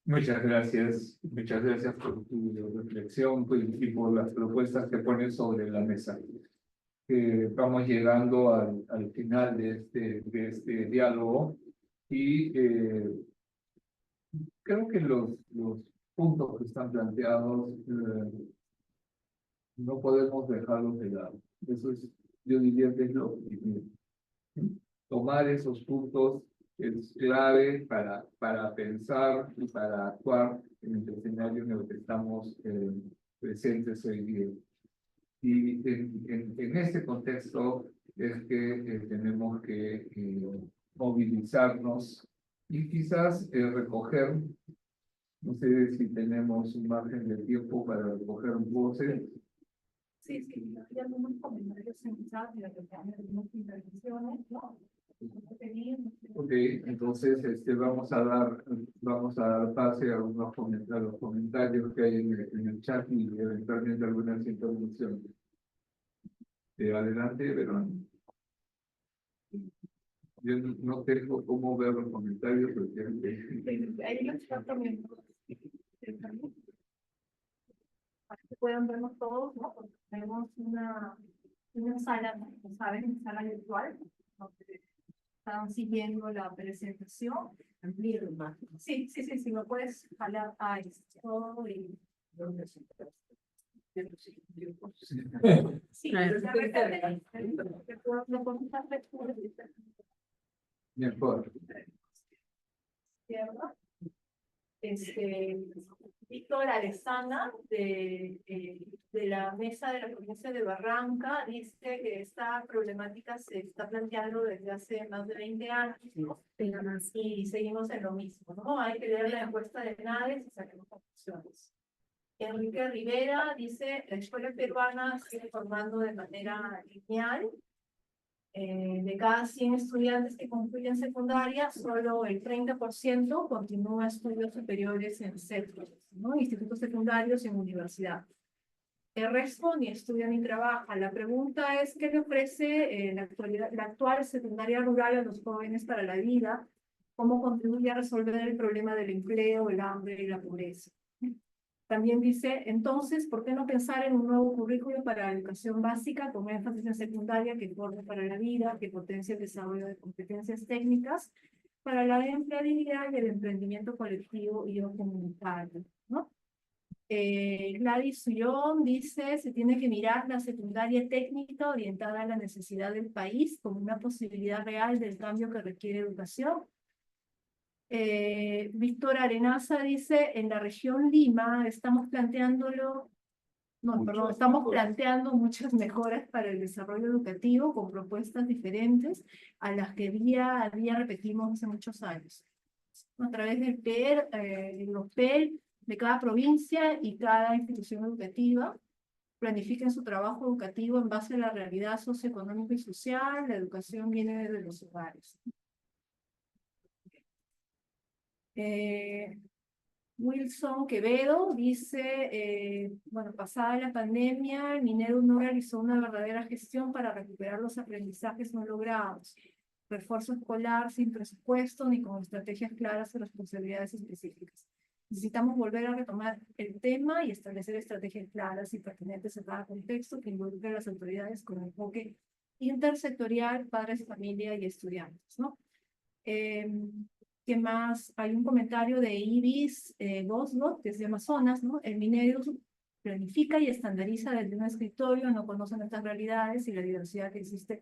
Muchas gracias por tu reflexión y por las propuestas que pones sobre la mesa. Vamos llegando al final de este diálogo y creo que los puntos que están planteados no podemos dejarlos de lado. Eso es, yo diría que es lo primero. Tomar esos puntos es clave para pensar y para actuar en el escenario en el que estamos presentes hoy día. Y en este contexto es que tenemos que movilizarnos y quizás recoger, no sé si tenemos un margen de tiempo para recoger voces. Sí, hay algunos comentarios en el chat de algunas intervenciones, ¿no? Ok, entonces vamos a dar pase a los comentarios que hay en el chat y eventualmente algunas intervenciones. Adelante, Verónica. Yo no tengo cómo ver los comentarios, porque Ahí los está poniendo. Para que puedan vernos todos, ¿no? Porque tenemos una sala, como saben, una sala virtual, donde están siguiendo la presentación. Sí, me puedes jalar a esto y... Sí, mejor. Víctor Alessana de la mesa de la provincia de Barranca dice que esta problemática se está planteando desde hace más de 20 años, ¿no? Y seguimos en lo mismo, ¿no? Hay que leer la encuesta de NADES y saquemos conclusiones. Enrique Rivera dice, la escuela peruana sigue formando de manera lineal. De cada 100 estudiantes que concluyen secundaria, solo el 30% continúa estudios superiores en centros, ¿no? Institutos secundarios y en universidad. El resto ni estudia ni trabaja. La pregunta es, ¿qué le ofrece la actual secundaria rural a los jóvenes para la vida? ¿Cómo contribuye a resolver el problema del empleo, el hambre y la pobreza? También dice, entonces, ¿por qué no pensar en un nuevo currículo para la educación básica con énfasis en secundaria que forme para la vida, que potencie el desarrollo de competencias técnicas para la empleabilidad y el emprendimiento colectivo y o comunitario, ¿no? Gladys Sullón dice, se tiene que mirar la secundaria técnica orientada a la necesidad del país como una posibilidad real del cambio que requiere educación. Víctor Arenaza dice, en la región Lima estamos planteando muchas mejoras para el desarrollo educativo con propuestas diferentes a las que día a día repetimos hace muchos años. A través del PER, los PEL de cada provincia y cada institución educativa planifiquen su trabajo educativo en base a la realidad socioeconómica y social. La educación viene desde los hogares. Wilson Quevedo dice, bueno, pasada la pandemia, el Minedu no realizó una verdadera gestión para recuperar los aprendizajes no logrados, refuerzo escolar sin presupuesto ni con estrategias claras y responsabilidades específicas. Necesitamos volver a retomar el tema y establecer estrategias claras y pertinentes en cada contexto que involucre a las autoridades con enfoque intersectorial, padres, familia y estudiantes, ¿no? ¿Qué más? Hay un comentario de Ibis Gosgot, desde Amazonas, ¿no? El Minedu planifica y estandariza desde un escritorio, no conoce nuestras realidades y la diversidad que existe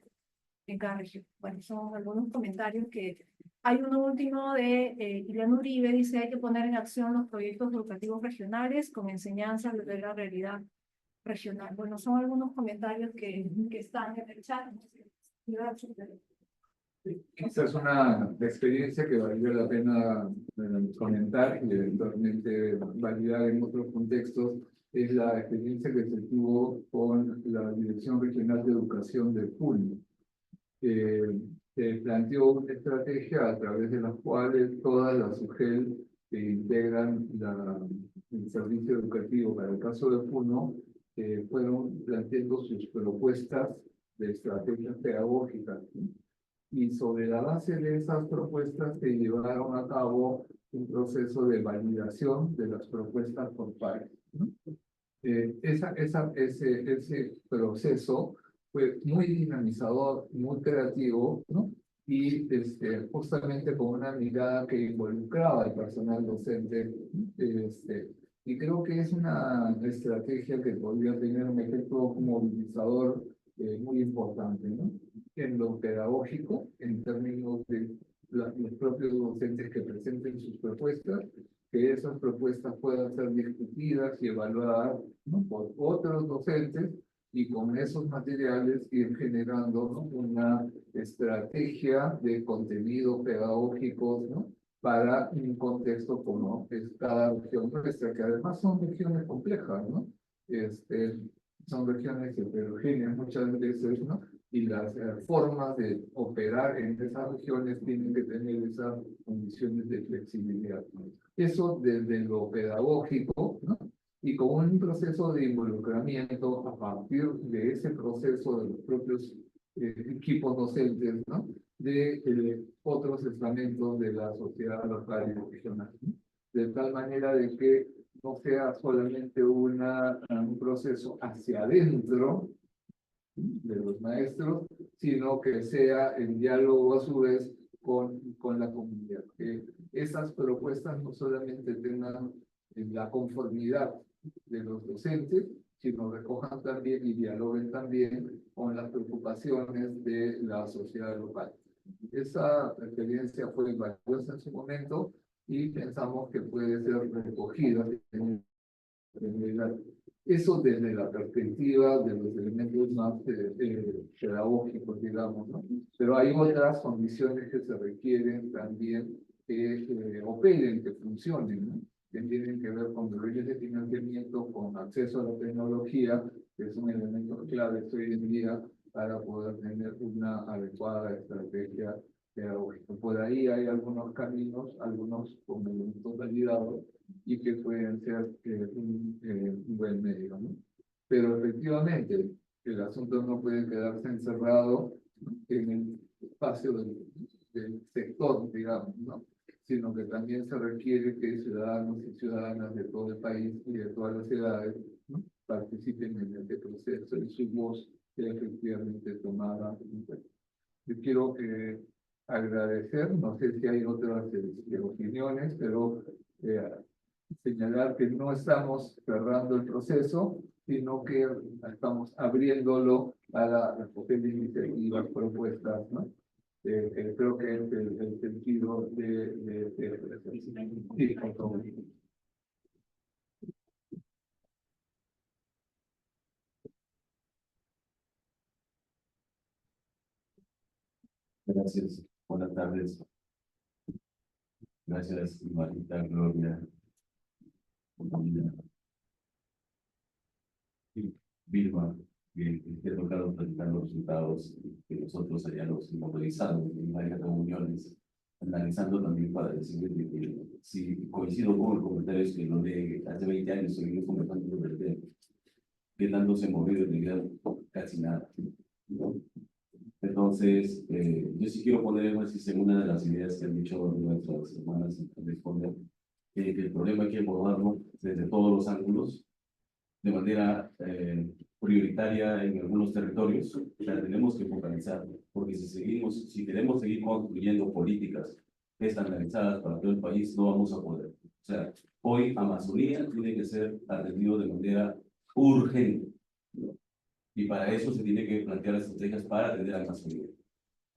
en cada región. Bueno, son algunos comentarios que... Hay uno último de Ileana Uribe, dice, hay que poner en acción los proyectos educativos regionales con enseñanza de la realidad regional. Bueno, son algunos comentarios que están en el chat. Quizás una experiencia que valió la pena comentar y eventualmente validar en otros contextos es la experiencia que se tuvo con la Dirección Regional de Educación de Puno. se planteó una estrategia a través de la cual todas las UGEL que integran el servicio educativo para el caso de Puno fueron planteando sus propuestas de estrategias pedagógicas, ¿no? Y sobre la base de esas propuestas se llevaron a cabo un proceso de validación de las propuestas por pares, ¿no? Ese proceso fue muy dinamizador, muy creativo, ¿no? Y justamente con una mirada que involucraba al personal docente. Y creo que es una estrategia que podría tener un efecto movilizador muy importante, ¿no? En lo pedagógico, en términos de los propios docentes que presenten sus propuestas, que esas propuestas puedan ser discutidas y evaluadas, ¿no? Por otros docentes, y con esos materiales ir generando, ¿no? Una estrategia de contenido pedagógico, ¿no? Para un contexto como es cada región nuestra, que además son regiones complejas, ¿no? Son regiones heterogéneas muchas veces, ¿no? Y las formas de operar en esas regiones tienen que tener esas condiciones de flexibilidad, ¿no? Eso desde lo pedagógico, ¿no? Y con un proceso de involucramiento a partir de ese proceso de los propios equipos docentes, ¿no? De otros estamentos de la sociedad local y regional, ¿no? De tal manera de que no sea solamente un proceso hacia adentro de los maestros, sino que sea en diálogo a su vez con la comunidad. Que esas propuestas no solamente tengan la conformidad de los docentes, sino recojan también y dialoguen también con las preocupaciones de la sociedad local. Esa experiencia fue valiosa en su momento y pensamos que puede ser recogida eso desde la perspectiva de los elementos más pedagógicos, digamos, ¿no? Pero hay otras condiciones que se requieren también que operen, que funcionen, ¿no? Que tienen que ver con redes de financiamiento, con acceso a la tecnología, que es un elemento clave hoy en día para poder tener una adecuada estrategia pedagógica. Por ahí hay algunos caminos, algunos con elementos validados, y que pueden ser un buen medio, ¿no? Pero efectivamente, el asunto no puede quedarse encerrado en el espacio del sector, digamos, ¿no? Sino que también se requiere que ciudadanos y ciudadanas de todo el país y de todas las edades, ¿no? Participen en este proceso y su voz sea efectivamente tomada en cuenta. Yo quiero agradecer, no sé si hay otras opiniones, pero señalar que no estamos cerrando el proceso, sino que estamos abriéndolo para las posibles iniciativas, propuestas, ¿no? Creo que es el sentido de sí, por favor. Gracias. Buenas tardes. Gracias, Marita, Gloria, y Vilma, que te ha tocado presentar los resultados que nosotros ya los hemos revisado en varias reuniones, analizando también para decirles que si coincido con el comentario que lo de hace 20 años seguimos conversando sobre el tema, que tanto se movió en realidad casi nada, ¿no? Entonces, yo sí quiero poner énfasis en una de las ideas que han dicho nuestras hermanas al responder, que el problema hay que abordarlo desde todos los ángulos, de manera prioritaria en algunos territorios. O sea, tenemos que focalizar, porque si queremos seguir construyendo políticas estandarizadas para todo el país, no vamos a poder. O sea, hoy Amazonía tiene que ser atendido de manera urgente, ¿no? Y para eso se tiene que plantear estrategias para atender a la Amazonía.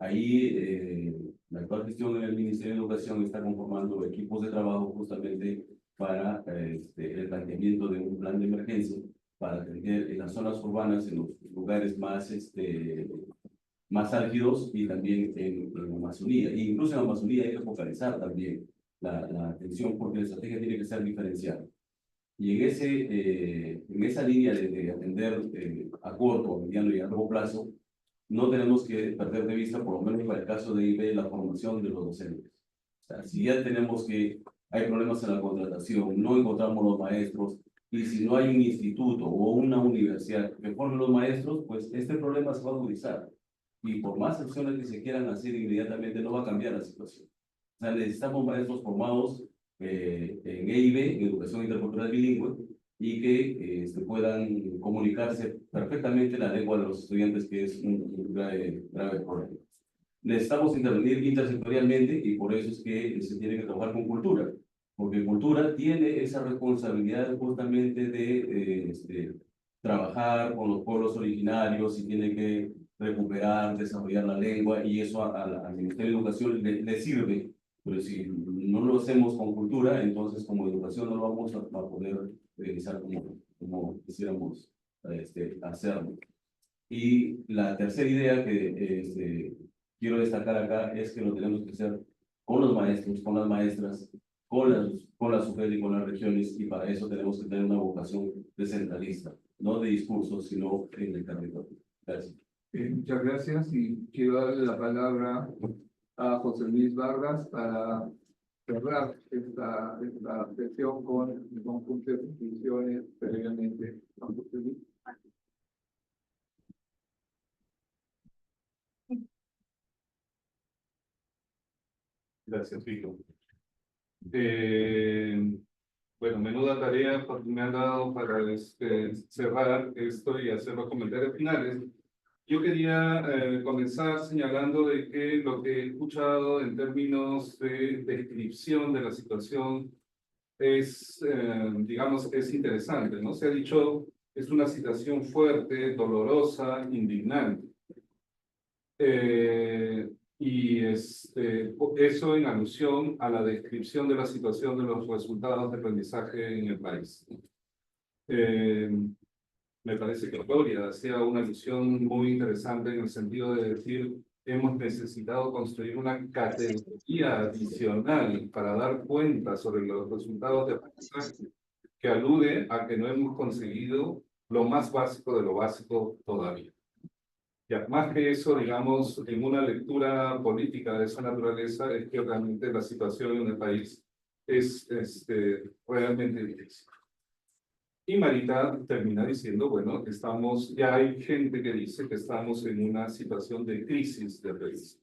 Ahí la actual gestión en el Ministerio de Educación está conformando equipos de trabajo justamente para el planteamiento de un plan de emergencia para atender en las zonas urbanas, en los lugares más álgidos y también en Amazonía. E incluso en Amazonía hay que focalizar también la atención porque la estrategia tiene que ser diferenciada. Y en esa línea de atender a corto, mediano y a largo plazo, no tenemos que perder de vista, por lo menos para el caso de IB, la formación de los docentes. O sea, si ya tenemos que hay problemas en la contratación, no encontramos los maestros, y si no hay un instituto o una universidad que forme los maestros, pues este problema se va a agudizar. Y por más acciones que se quieran hacer inmediatamente, no va a cambiar la situación. O sea, necesitamos maestros formados en EIB, en Educación Intercultural Bilingüe, y que puedan comunicarse perfectamente la lengua de los estudiantes, que es un grave problema. Necesitamos intervenir intersectorialmente y por eso es que se tiene que trabajar con cultura, porque cultura tiene esa responsabilidad justamente de trabajar con los pueblos originarios y tiene que recuperar, desarrollar la lengua, y eso al Ministerio de Educación le sirve. Pero si no lo hacemos con cultura, entonces como educación no lo vamos a poder realizar como quisiéramos hacerlo. Y la tercera idea que quiero destacar acá es que lo tenemos que hacer con los maestros, con las maestras, con la SUGEL y con las regiones, y para eso tenemos que tener una vocación descentralista, no de discursos, sino en el territorio. Gracias. Muchas gracias, y quiero darle la palabra a José Luis Vargas para cerrar esta sesión con el conjunto de instituciones previamente. José Luis. Gracias, Vico. Bueno, menuda tarea me han dado para cerrar esto y hacer los comentarios finales. Yo quería comenzar señalando de que lo que he escuchado en términos de descripción de la situación es, digamos, es interesante, ¿no? Se ha dicho, es una situación fuerte, dolorosa, indignante. Y eso en alusión a la descripción de la situación de los resultados de aprendizaje en el país. Me parece que Gloria hacía una alusión muy interesante en el sentido de decir, hemos necesitado construir una categoría adicional para dar cuenta sobre los resultados de aprendizaje, que alude a que no hemos conseguido lo más básico de lo básico todavía. Ya, más que eso, digamos, en una lectura política de esa naturaleza, es que realmente la situación en el país es realmente difícil. Y Marita termina diciendo, bueno, ya hay gente que dice que estamos en una situación de crisis de país.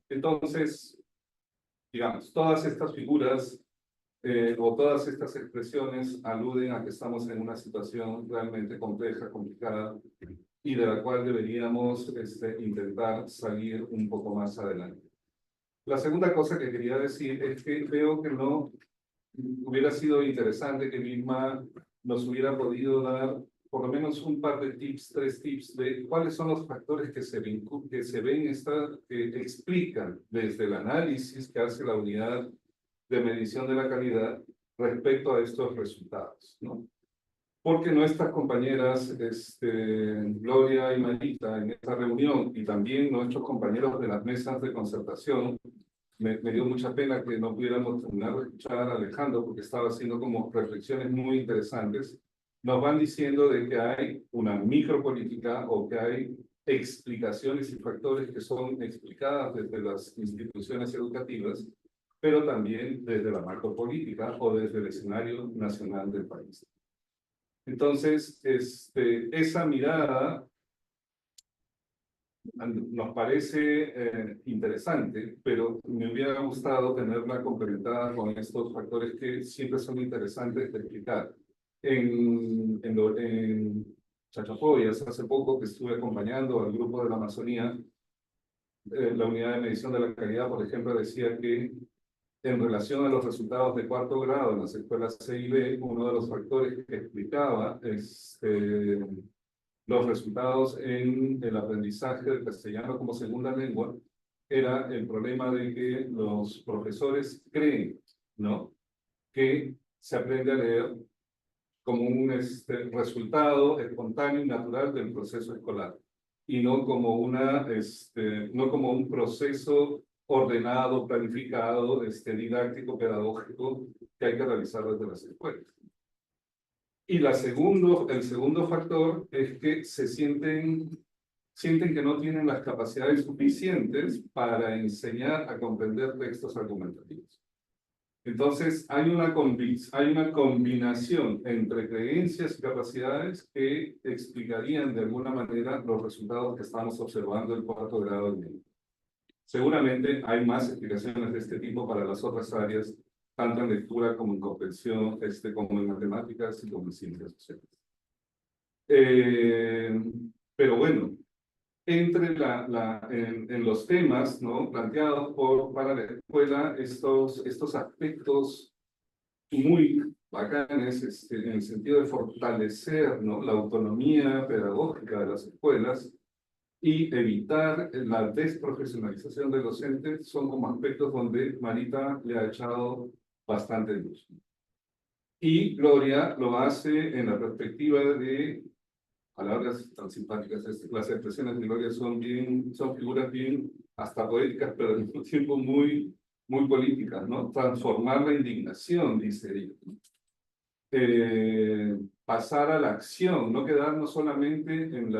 Entonces, digamos, todas estas figuras o todas estas expresiones aluden a que estamos en una situación realmente compleja, complicada, y de la cual deberíamos intentar salir un poco más adelante. La segunda cosa que quería decir es que veo que no hubiera sido interesante que Vilma nos hubiera podido dar por lo menos un par de tips, 3 tips de cuáles son los factores que que explican desde el análisis que hace la unidad de medición de la calidad respecto a estos resultados, ¿no? Porque nuestras compañeras, Gloria y Marita, en esta reunión, y también nuestros compañeros de las mesas de concertación, me dio mucha pena que no pudiéramos terminar de escuchar a Alejandro, porque estaba haciendo como reflexiones muy interesantes, nos van diciendo de que hay una micropolítica o que hay explicaciones y factores que son explicadas desde las instituciones educativas, pero también desde la macropolítica o desde el escenario nacional del país. Entonces, esa mirada nos parece interesante, pero me hubiera gustado tenerla complementada con estos factores que siempre son interesantes de explicar. En Chachapoyas, hace poco que estuve acompañando al grupo de la Amazonía, la unidad de medición de la calidad, por ejemplo, decía que en relación a los resultados de 4º grado en las escuelas C y B, uno de los factores que explicaba los resultados en el aprendizaje del castellano como segunda lengua era el problema de que los profesores creen, ¿no?, que se aprende a leer como un resultado espontáneo y natural del proceso escolar, y no como no como un proceso ordenado, planificado, didáctico, pedagógico, que hay que realizar desde las escuelas. Y el segundo factor es que se sienten sienten que no tienen las capacidades suficientes para enseñar a comprender textos argumentativos. Entonces, hay una combinación entre creencias y capacidades que explicarían de alguna manera los resultados que estamos observando en 4º grado de medio. Seguramente hay más explicaciones de este tipo para las otras áreas, tanto en lectura como en comprensión, como en matemáticas y como en ciencias sociales. Pero bueno, entre en los temas, ¿no?, planteados para la escuela, estos aspectos muy bacanes, en el sentido de fortalecer, ¿no?, la autonomía pedagógica de las escuelas y evitar la desprofesionalización del docente, son como aspectos donde Marita le ha echado bastante luz. Y Gloria lo hace en la perspectiva de palabras tan simpáticas. Las expresiones de Gloria son figuras bien hasta poéticas, pero al mismo tiempo muy políticas, ¿no? Transformar la indignación, dice ella. Pasar a la acción, no quedarnos solamente en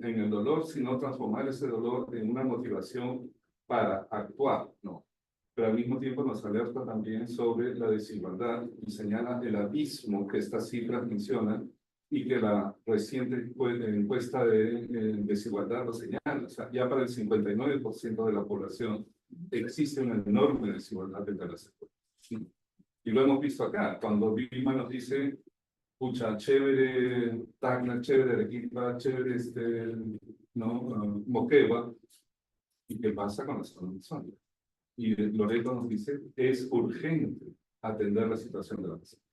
el dolor, sino transformar ese dolor en una motivación para actuar, ¿no? Pero al mismo tiempo nos alerta también sobre la desigualdad y señala el abismo que estas cifras mencionan y que la reciente encuesta de desigualdad lo señala. O sea, ya para el 59% de la población existe una enorme desigualdad entre las escuelas. ¿Sí? Y lo hemos visto acá, cuando Vilma nos dice, pucha, chévere Tacna, chévere Arequipa, chévere ¿no? Moquegua, ¿y qué pasa con las zonas? Y Loreto nos dice, es urgente atender la situación de la persona.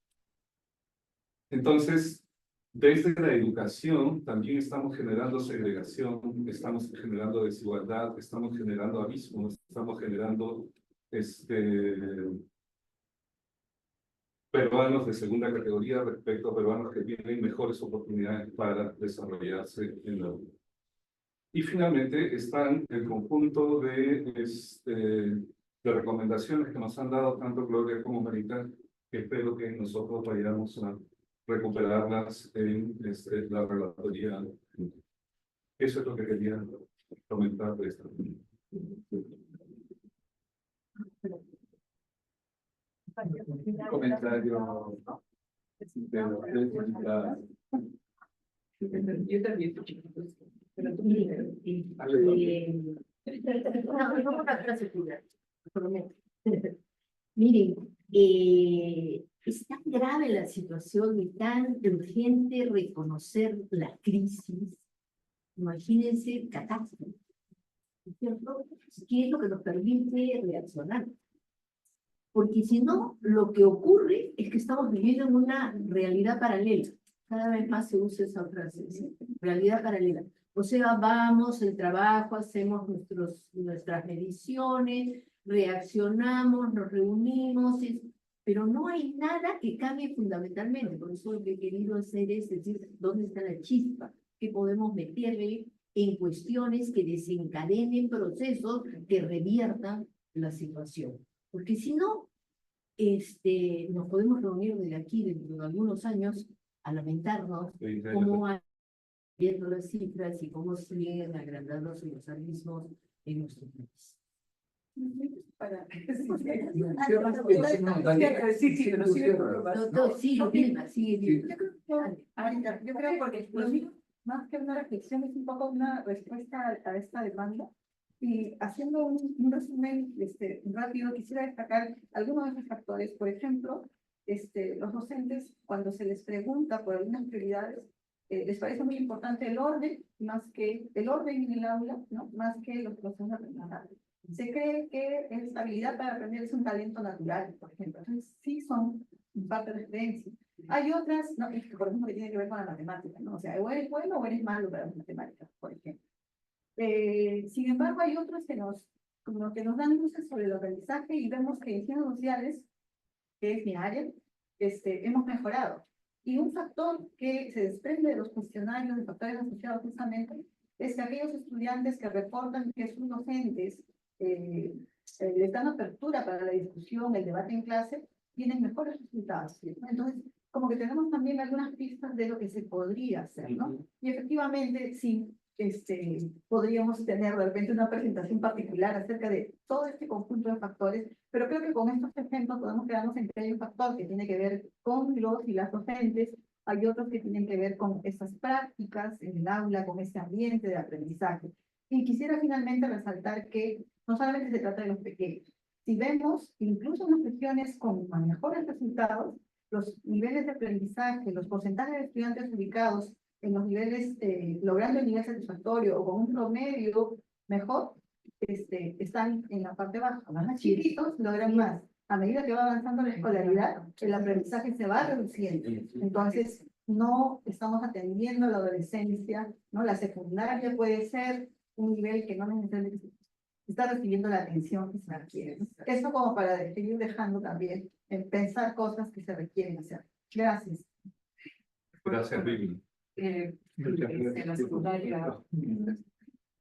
Entonces, desde la educación también estamos generando segregación, estamos generando desigualdad, estamos generando abismos, estamos generando peruanos de segunda categoría respecto a peruanos que tienen mejores oportunidades para desarrollarse en la vida. Y finalmente están el conjunto de recomendaciones que nos han dado tanto Gloria como Marita, que espero que nosotros vayamos a recuperarlas en la relatoría. Eso es lo que quería comentar de esta. Comentario de los invitados. Yo también, pero tú primero. Miren, es tan grave la situación y tan urgente reconocer la crisis. Imagínense catástrofe, ¿cierto? ¿Qué es lo que nos permite reaccionar? Porque si no, lo que ocurre es que estamos viviendo en una realidad paralela. Cada vez más se usa esa frase, ¿sí? Realidad paralela. O sea, vamos al trabajo, hacemos nuestras mediciones, reaccionamos, nos reunimos, pero no hay nada que cambie fundamentalmente. Por eso lo que he querido hacer es decir, ¿dónde está la chispa? ¿Qué podemos meterle en cuestiones que desencadenen procesos que reviertan la situación? Porque si no, nos podemos reunir desde aquí dentro de algunos años a lamentarnos cómo van viendo las cifras y cómo siguen agrandándose los abismos en nuestro país. Yo creo porque más que una reflexión es un poco una respuesta a esta demanda. Y haciendo un resumen rápido, quisiera destacar algunos de esos factores. Por ejemplo, los docentes, cuando se les pregunta por algunas prioridades, les parece muy importante el orden, más que el orden en el aula, ¿no? Más que los procesos de aprendizaje. Se cree que la habilidad para aprender es un talento natural, por ejemplo. Entonces, sí son parte de la creencia. Hay otras, ¿no? Por ejemplo, que tiene que ver con la matemática, ¿no? O sea, o eres bueno o eres malo para las matemáticas, por ejemplo. Sin embargo, hay otros que nos dan luces sobre el aprendizaje y vemos que en ciencias sociales, que es mi área, hemos mejorado. Y un factor que se desprende de los cuestionarios de factores asociados justamente es que aquellos estudiantes que reportan que sus docentes les dan apertura para la discusión, el debate en clase, tienen mejores resultados, ¿no? Entonces, como que tenemos también algunas pistas de lo que se podría hacer, ¿no? Y efectivamente, sí, podríamos tener de repente una presentación particular acerca de todo este conjunto de factores, pero creo que con estos ejemplos podemos quedarnos en que hay un factor que tiene que ver con los y las docentes, hay otros que tienen que ver con esas prácticas en el aula, con ese ambiente de aprendizaje. Y quisiera finalmente resaltar que no solamente se trata de los pequeños. Si vemos, incluso en las regiones con mejores resultados, los niveles de aprendizaje, los porcentajes de estudiantes ubicados en los niveles, logrando el nivel satisfactorio o con un promedio mejor, están en la parte baja. Los más chiquitos logran más. A medida que va avanzando la escolaridad, el aprendizaje se va reduciendo. Entonces, no estamos atendiendo la adolescencia, ¿no? La secundaria puede ser un nivel que no necesariamente está recibiendo la atención que se requiere. Eso como para seguir dejando también en pensar cosas que se requieren hacer. Gracias. Gracias, Vivi. En la secundaria,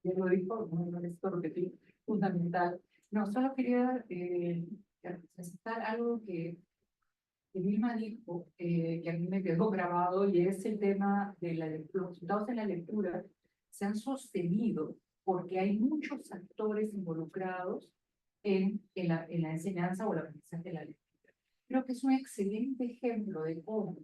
ya lo dijo, no necesito repetir, fundamental. No, solo quería presentar algo que Vilma dijo, que a mí me quedó grabado, y es el tema de los resultados en la lectura se han sostenido porque hay muchos actores involucrados en la enseñanza o el aprendizaje de la lectura. Creo que es un excelente ejemplo de cómo,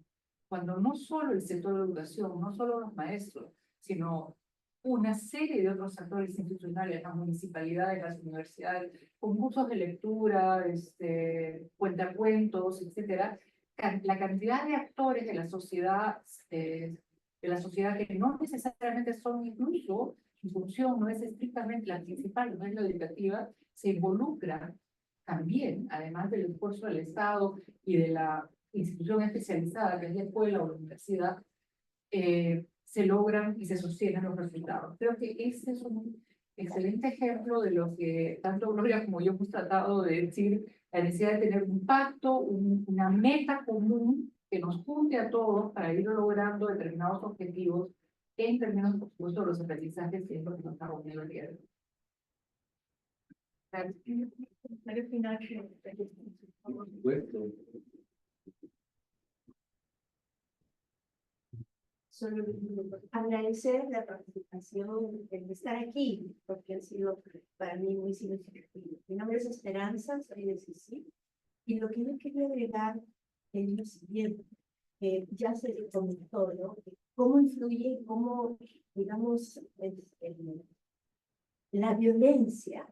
cuando no solo el sector de educación, no solo los maestros, sino una serie de otros actores institucionales, las municipalidades, las universidades, concursos de lectura, cuentacuentos, etcétera, la cantidad de actores de la sociedad que no necesariamente son incluso, su función no es estrictamente la principal, no es la educativa, se involucran también, además del esfuerzo del Estado y de la institución especializada, que es la escuela o la universidad, se logran y se sostienen los resultados. Creo que ese es un excelente ejemplo de lo que tanto Gloria como yo hemos tratado de decir, la necesidad de tener un pacto, una meta común que nos junte a todos para ir logrando determinados objetivos en términos, por supuesto, de los aprendizajes, que es lo que nos ha reunido el día de hoy. Por supuesto. Solo agradecer la participación, el estar aquí, porque ha sido para mí muy significativo. Mi nombre es Esperanza, soy de Sisi, y lo que yo quería agregar es lo siguiente, ya se comentó, ¿no? Cómo influye, cómo, digamos, la violencia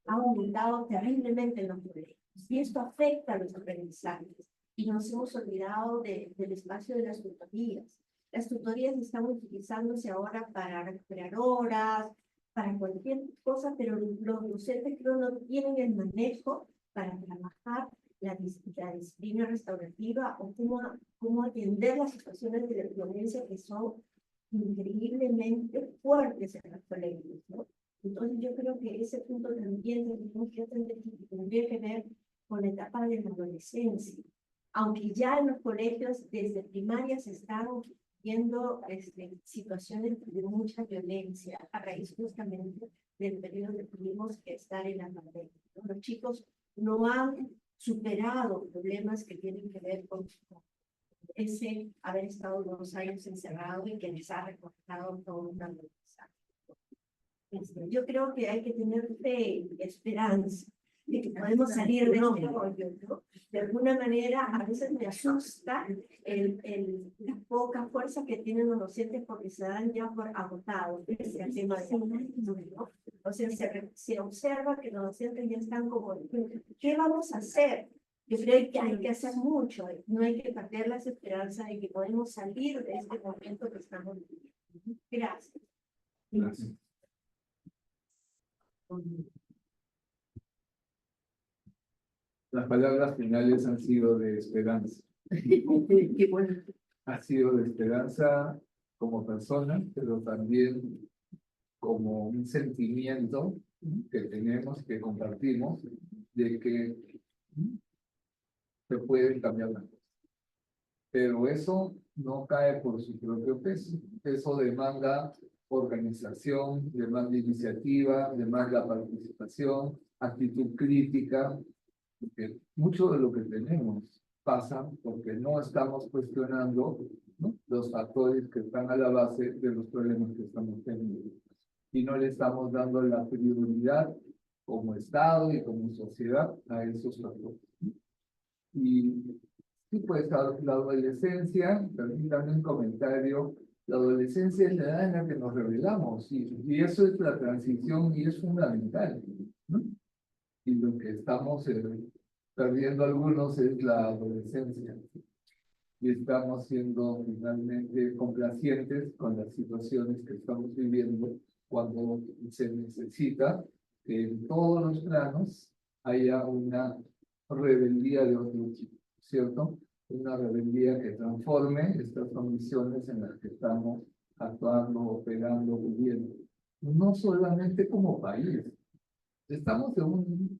ha aumentado terriblemente en los colegios, y esto afecta a los aprendizajes, y nos hemos olvidado del espacio de las tutorías. Las tutorías están utilizándose ahora para recuperar horas, para cualquier cosa, pero los docentes creo no tienen el manejo para trabajar la disciplina restaurativa o cómo atender las situaciones de violencia que son increíblemente fuertes en los colegios, ¿no? Entonces yo creo que ese punto también tendría que ver con la etapa de la adolescencia. Aunque ya en los colegios desde primaria se están viendo situaciones de mucha violencia a raíz justamente del periodo que tuvimos que estar en la pandemia, ¿no? Los chicos no han superado problemas que tienen que ver con ese haber estado 2 años encerrado y que les ha recortado todo un aprendizaje. Yo creo que hay que tener fe y esperanza de que podemos salir de este rollo, ¿no? De alguna manera, a veces me asusta la poca fuerza que tienen los docentes porque se dan ya por agotados. Ese es el tema de ¿no? O sea, se observa que los docentes ya están como, ¿qué vamos a hacer? Yo creo que hay que hacer mucho, no hay que perder las esperanzas de que podemos salir de este momento que estamos viviendo. Gracias. Gracias. Las palabras finales han sido de esperanza. Qué bueno. Ha sido de esperanza como persona, pero también como un sentimiento que tenemos, que compartimos, de que se pueden cambiar las cosas. Pero eso no cae por su propio peso. Eso demanda organización, demanda iniciativa, demanda participación, actitud crítica, porque mucho de lo que tenemos pasa porque no estamos cuestionando, ¿no?, los factores que están a la base de los problemas que estamos teniendo. Y no le estamos dando la prioridad como Estado y como sociedad a esos factores. Y sí, pues la adolescencia, permítanme un comentario, la adolescencia es la edad en la que nos revelamos y eso es la transición y es fundamental, ¿no? Y lo que estamos perdiendo algunos es la adolescencia y estamos siendo finalmente complacientes con las situaciones que estamos viviendo cuando se necesita que en todos los planos haya una rebeldía de otro tipo, ¿cierto? Una rebeldía que transforme estas condiciones en las que estamos actuando, operando, viviendo. No solamente como país. Estamos en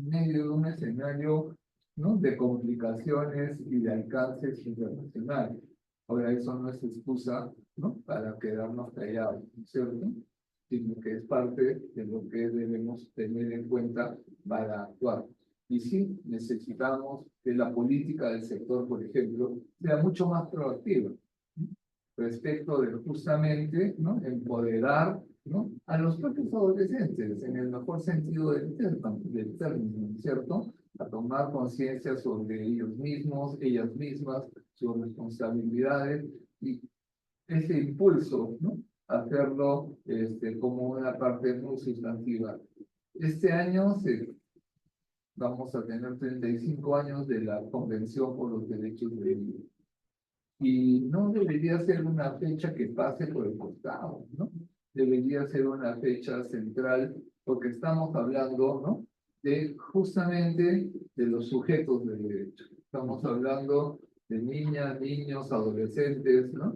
medio de un escenario, ¿no?, de complicaciones y de alcances internacionales. Ahora, eso no es excusa, ¿no?, para quedarnos callados, ¿cierto? Sino que es parte de lo que debemos tener en cuenta para actuar. Y sí, necesitamos que la política del sector, por ejemplo, sea mucho más proactiva, ¿no?, respecto de justamente, ¿no?, empoderar, ¿no?, a los propios adolescentes, en el mejor sentido del término, ¿cierto? A tomar conciencia sobre ellos mismos, ellas mismas, sus responsabilidades y ese impulso, ¿no?, hacerlo como una parte muy sustantiva. Este año vamos a tener 35 años de la Convención por los Derechos del Niño. Y no debería ser una fecha que pase por el costado, ¿no? Debería ser una fecha central porque estamos hablando, ¿no?, de justamente de los sujetos de derecho. Estamos hablando de niñas, niños, adolescentes, ¿no?,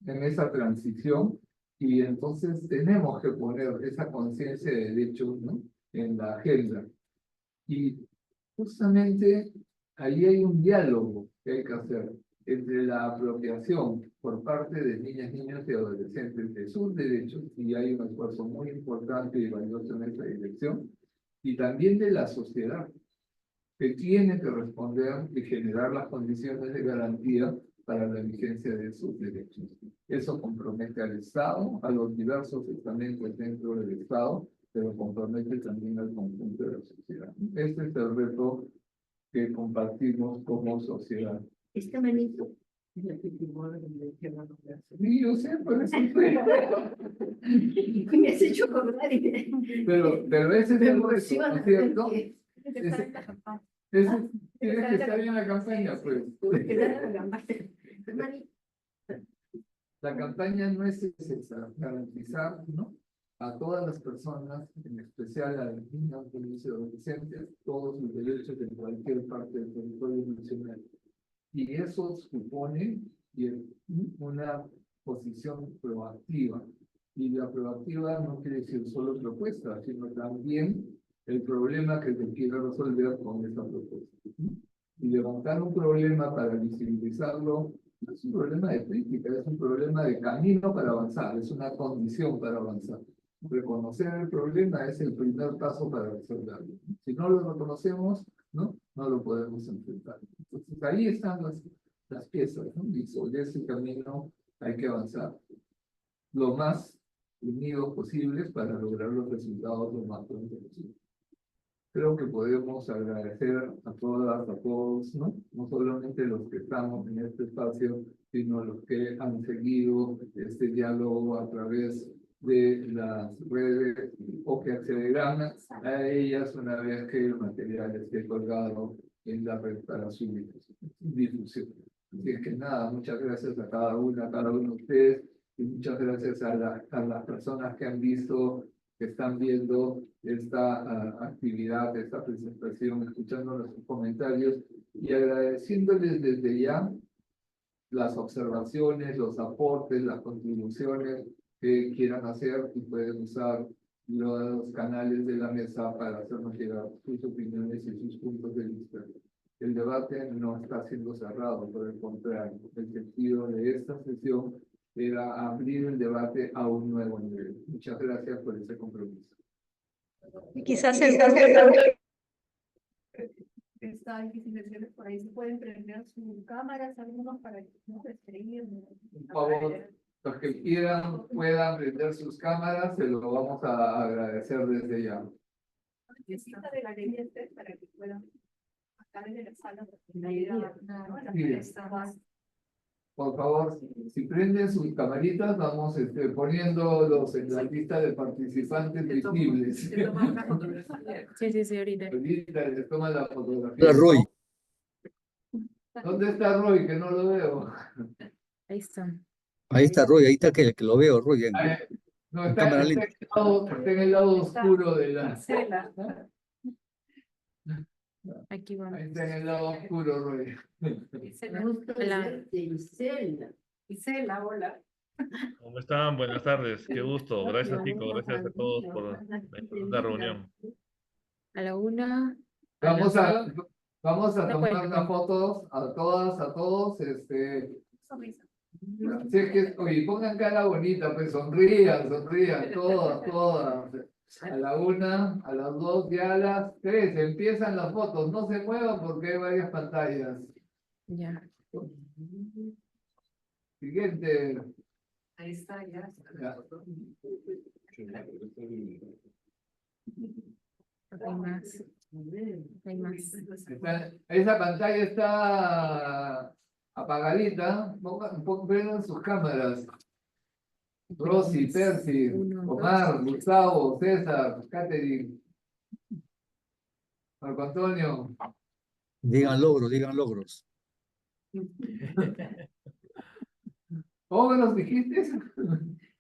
en esa transición, y entonces tenemos que poner esa conciencia de derechos, ¿no?, en la agenda. Y justamente ahí hay un diálogo que hay que hacer entre la apropiación por parte de niñas, niños y adolescentes de sus derechos, y hay un esfuerzo muy importante y valioso en esa dirección, y también de la sociedad, que tiene que responder y generar las condiciones de garantía para la vigencia de sus derechos. Eso compromete al Estado, a los diversos estamentos dentro del Estado, pero compromete también al conjunto de la sociedad. Este es el reto que compartimos como sociedad. Esta manito es la que firmó la convención. Sí, yo sé, por eso Y me has hecho acordar. pero ese es el reto, ¿no es cierto? Está en la campaña. Ese tiene que estar en la campaña, pues. La campaña no es esa, garantizar, ¿no?, a todas las personas, en especial a los niños, niños y adolescentes, todos los derechos en cualquier parte del territorio nacional. Y eso supone una posición proactiva. Y la proactiva no quiere decir solo propuesta, sino también el problema que se quiere resolver con esa propuesta. Y levantar un problema para visibilizarlo no es un problema de crítica, es un problema de camino para avanzar, es una condición para avanzar. Reconocer el problema es el primer paso para resolverlo. Si no lo reconocemos, no lo podemos enfrentar. Entonces ahí están las piezas, ¿no?, y sobre ese camino hay que avanzar lo más unidos posibles para lograr los resultados lo más pronto posible. Creo que podemos agradecer a todas, a todos, ¿no?, no solamente los que estamos en este espacio, sino los que han seguido este diálogo a través de las redes o que accederán a ellas una vez que el material esté colgado en la red para su difusión. Así es que nada, muchas gracias a cada uno de ustedes, y muchas gracias a las personas que han visto, que están viendo esta actividad, esta presentación, escuchando nuestros comentarios y agradeciéndoles desde ya las observaciones, los aportes, las contribuciones que quieran hacer, y pueden usar los canales de la mesa para hacernos llegar sus opiniones y sus puntos de vista. El debate no está siendo cerrado, por el contrario, el sentido de esta sesión era abrir el debate a un nuevo nivel. Muchas gracias por ese compromiso. Y quizás el está difícil decirles, por ahí se pueden prender sus cámaras, algunos para que no se estrellen. Por favor, los que quieran, puedan prender sus cámaras, se lo vamos a agradecer desde ya. Necesita de galería para que puedan estar en la sala. Por favor, si prenden sus camaritas, vamos poniéndolos en la lista de participantes visibles. Sí, ahorita. Ahorita les toman la fotografía. Hola, Roy. ¿Dónde está Roy? Que no lo veo. Ahí está. Ahí está Roy, ahí está que lo veo, Roy. No, está en el lado oscuro de la... Aquí vamos. Ahí está en el lado oscuro, Roy. Isela, hola. ¿Cómo están? Buenas tardes. Qué gusto. Gracias, Tico. Gracias a todos por la reunión. A la 1. Vamos a tomar unas fotos a todas, a todos, Si es que, oye, pongan cara bonita, pues sonrían, todas. A la 1, a las 2 y a las 3 empiezan las fotos. No se muevan porque hay varias pantallas. Ya. Siguiente. Ahí está, ya. Ya. Hay más. Hay más. Esa pantalla está apagadita. Prendan sus cámaras. Rosy, Percy, Omar, Gustavo, César, Catherine, Marco Antonio. Digan logros. ¿Cómo me los dijiste?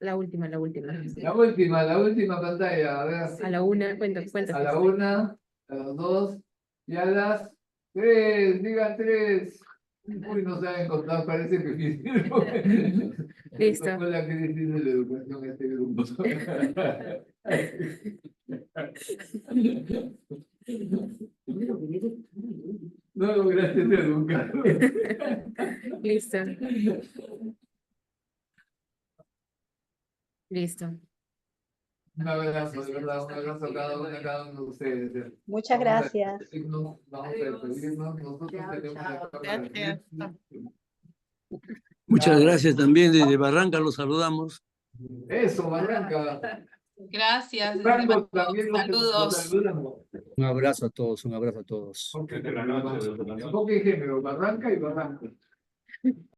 La última. La última pantalla. A ver. A la 1, cuenta. A la 1, a las 2 y a las 3. Digan 3. Uy, no saben contar, parece que hicieron. Listo. Fue la crisis de la educación este grupo. No lograste educar. Listo. Un abrazo, de verdad, un abrazo a cada uno de ustedes. Muchas gracias. Vamos a despedirnos. Nosotros tenemos Gracias. Muchas gracias también desde Barranca, los saludamos. Eso, Barranca. Gracias. Franco, también Saludos. saludamos. Un abrazo a todos. Porque género, Barranca y Barranca.